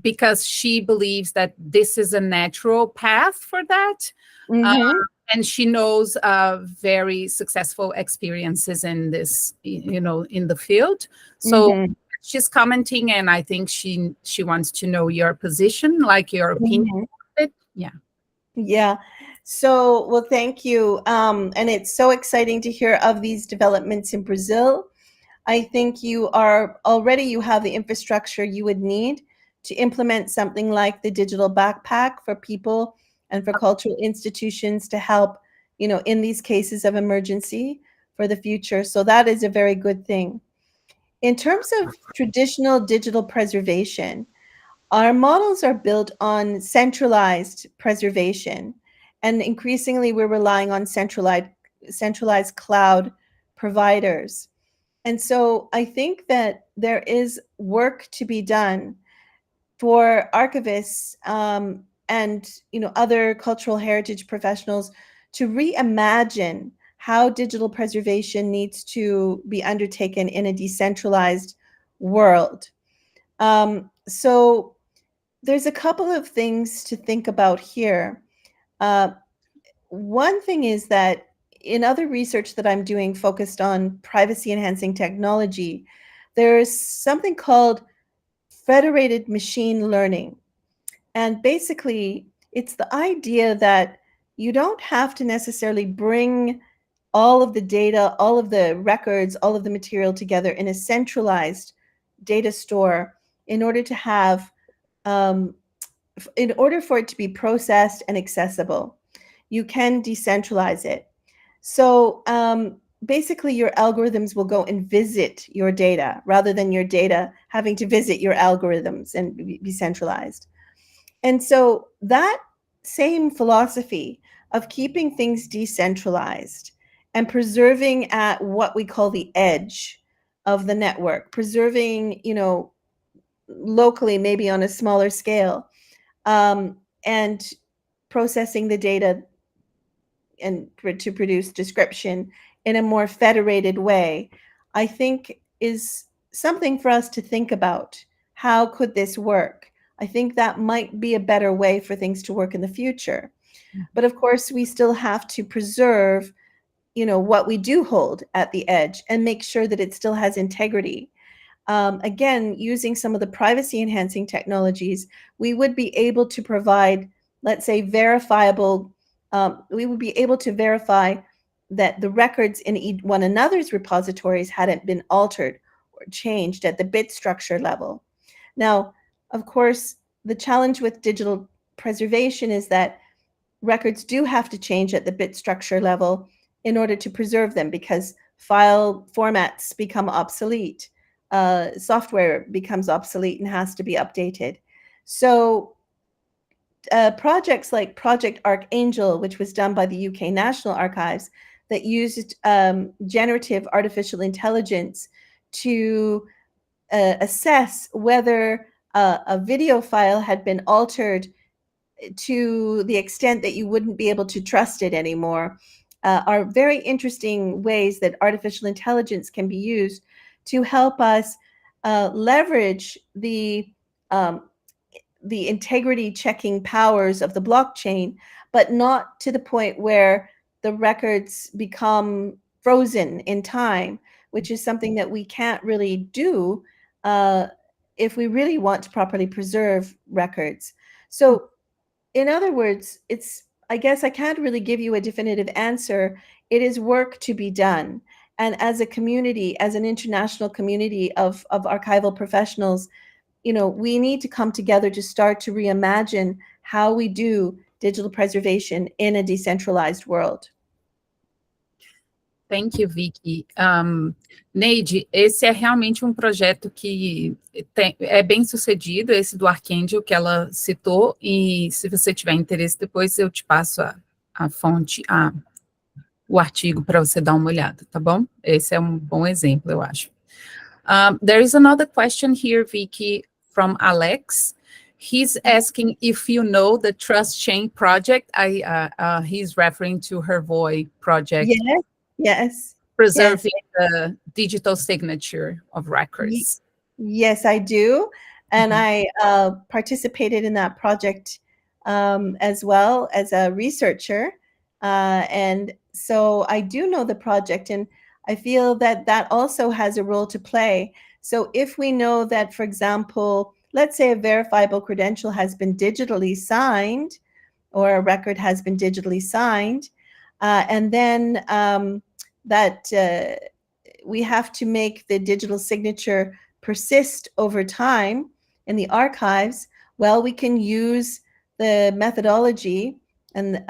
because she believes that this is a natural path for that. And she knows very successful experiences in this, in the field. So she's commenting, and I think she wants to know your position, like your opinion. Yeah. Yeah. So, well, thank you. And it's so exciting to hear of these developments in Brazil. I think you have the infrastructure you would need to implement something like the digital backpack for people and for cultural institutions to help, in these cases of emergency for the future. So that is a very good thing. In terms of traditional digital preservation, our models are built on centralized preservation, and increasingly we're relying on centralized cloud providers. And so I think that there is work to be done for archivists and other cultural heritage professionals to reimagine how digital preservation needs to be undertaken in a decentralized world. So there's a couple of things to think about here. One thing is that in other research that I'm doing focused on privacy enhancing technology, there's something called federated machine learning. And basically, it's the idea that you don't have to necessarily bring all of the data, all of the records, all of the material together in a centralized data store in order to have, in order for it to be processed and accessible. You can decentralize it. So basically, your algorithms will go and visit your data rather than your data having to visit your algorithms and be centralized. And so that same philosophy of keeping things decentralized and preserving at what we call the edge of the network, preserving, locally, maybe on a smaller scale, and processing the data and to produce description in a more federated way, I think is something for us to think about. How could this work? I think that might be a better way for things to work in the future. But of course, we still have to preserve, what we do hold at the edge and make sure that it still has integrity. again, using some of the privacy enhancing technologies, we would be able to provide, let's say, verifiable, we would be able to verify that the records in one another's repositories hadn't been altered or changed at the bit structure level. Now, of course, the challenge with digital preservation is that records do have to change at the bit structure level in order to preserve them, because file formats become obsolete. Software becomes obsolete and has to be updated. So projects like Project Archangel, which was done by the UK National Archives, that used generative artificial intelligence to assess whether a video file had been altered to the extent that you wouldn't be able to trust it anymore, are very interesting ways that artificial intelligence can be used to help us leverage the integrity checking powers of the blockchain, but not to the point where the records become frozen in time, which is something that we can't really do if we really want to properly preserve records. So in other words, I guess I can't really give you a definitive answer. It is work to be done. And as a community, as an international community of archival professionals, we need to come together to start to reimagine how we do digital preservation in a decentralized world. Thank you, Vicky. Neide, esse é realmente um projeto que é bem sucedido, esse do Archangel que ela citou, e se você tiver interesse, depois eu te passo a fonte, o artigo para você dar uma olhada, tá bom? Esse é um bom exemplo, eu acho. There is another question here, Vicky, from Alex. He's asking if you know the Trust Chain project. He's referring to her Hervoy project. Yes. Preserving the digital signature of records. Yes, I do. And I participated in that project as well as a researcher. And so I do know the project, and I feel that that also has a role to play. So if we know that, for example, let's say a verifiable credential has been digitally signed, or a record has been digitally signed, and then that we have to make the digital signature persist over time in the archives, well, we can use the methodology and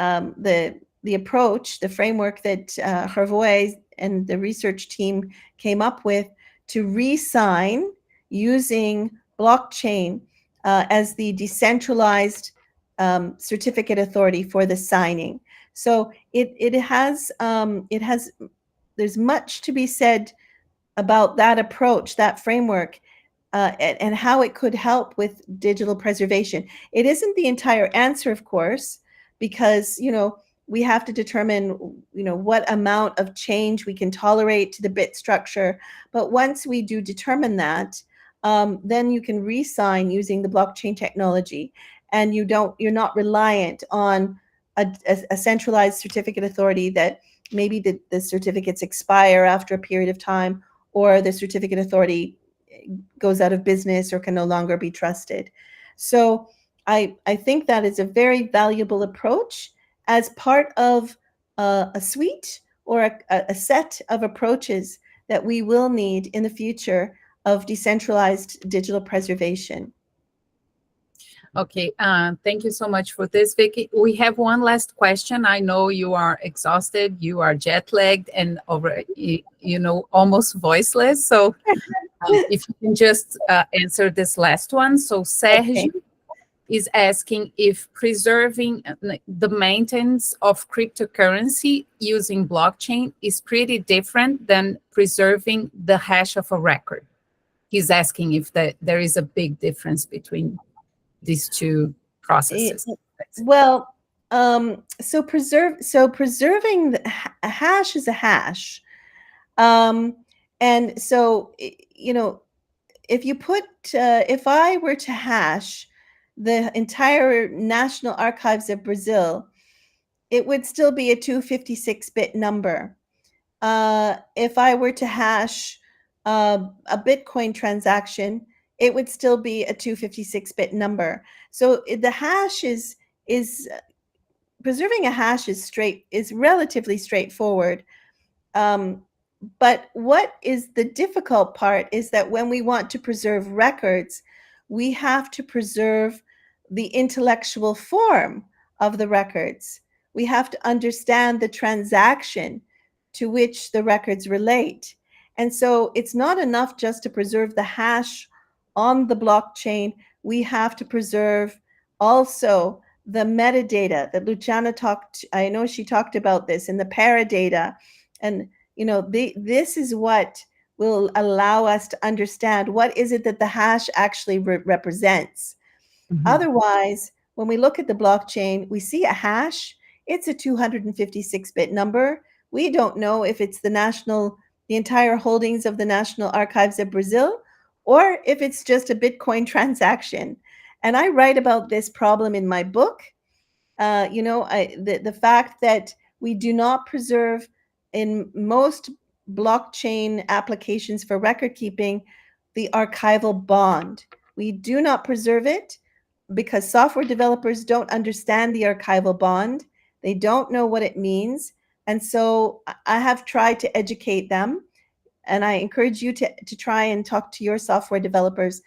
the approach, the framework that Hervoy and the research team came up with to re-sign using blockchain as the decentralized certificate authority for the signing. So it has there's much to be said about that approach, that framework, and how it could help with digital preservation. It isn't the entire answer, of course, because we have to determine what amount of change we can tolerate to the bit structure. But once we do determine that, then you can re-sign using the blockchain technology, and you're not reliant on a centralized certificate authority that maybe the certificates expire after a period of time, or the certificate authority goes out of business or can no longer be trusted. So I think that is a very valuable approach as part of a suite or a set of approaches that we will need in the future of decentralized digital preservation. Okay, thank you so much for this, Vicky. We have one last question. I know you are exhausted, you are jet-lagged, and almost voiceless. So if you can just answer this last one. So Sergio is asking if preserving the maintenance of cryptocurrency using blockchain is pretty different than preserving the hash of a record. He's asking if there is a big difference between these two processes. Well, so preserving a hash is a hash, and so if I were to hash the entire National Archives of Brazil, it would still be a 256-bit number. If I were to hash a Bitcoin transaction, it would still be a 256-bit number. So the hash is preserving a hash is relatively straightforward. But what is the difficult part is that when we want to preserve records, we have to preserve the intellectual form of the records. We have to understand the transaction to which the records relate. And so it's not enough just to preserve the hash on the blockchain. We have to preserve also the metadata that Luciana I know she talked about this, and the paradata. And, this is what will allow us to understand what is it that the hash actually represents. Mm-hmm. Otherwise, when we look at the blockchain, we see a hash. It's a 256-bit number. We don't know if it's the entire holdings of the National Archives of Brazil, or if it's just a Bitcoin transaction. And I write about this problem in my book. The fact that we do not preserve in most blockchain applications for record keeping the archival bond. We do not preserve it because software developers don't understand the archival bond. They don't know what it means. And so I have tried to educate them. And I encourage you to try and talk to your software developers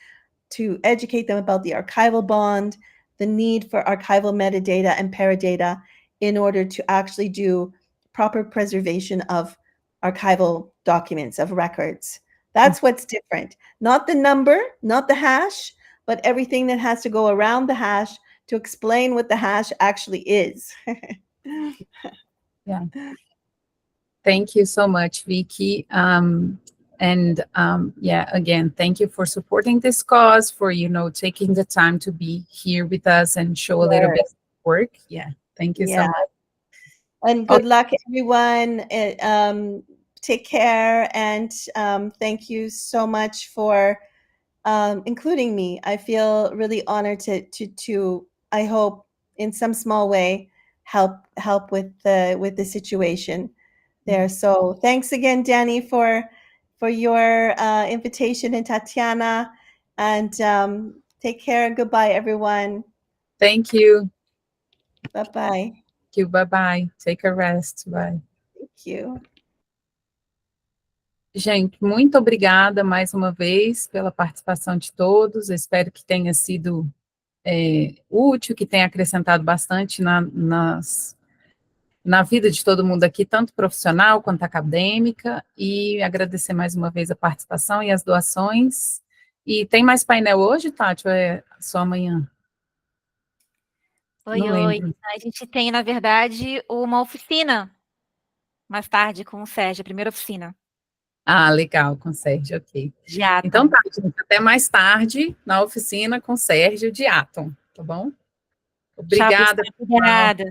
to educate them about the archival bond, the need for archival metadata and paradata in order to actually do proper preservation of archival documents, of records. That's what's different. Not the number, not the hash, but everything that has to go around the hash to explain what the hash actually is. Yeah. Thank you so much, Vicky. Again, thank you for supporting this cause, for, taking the time to be here with us and show a little bit of work. Yeah, thank you so much. And good luck, everyone. Take care, and thank you so much for including me. I feel really honored to I hope in some small way help with the situation there. So thanks again, Danny, for your invitation, and Tatiana, and take care. Goodbye, everyone. Thank you. Bye-bye. Thank you. Bye-bye. Take a rest. Bye. Thank you. Gente, muito obrigada mais uma vez pela participação de todos. Eu espero que tenha sido útil, que tenha acrescentado bastante na vida de todo mundo aqui, tanto profissional quanto acadêmica, e agradecer mais uma vez a participação e as doações. E tem mais painel hoje, Tati, ou é só amanhã? Oi. A gente tem, na verdade, uma oficina mais tarde com o Sérgio, a primeira oficina. Ah, legal, com o Sérgio, ok. De Atom. Então tá, gente, até mais tarde na oficina com o Sérgio de Atom, tá bom? Obrigada. Tchau, obrigada.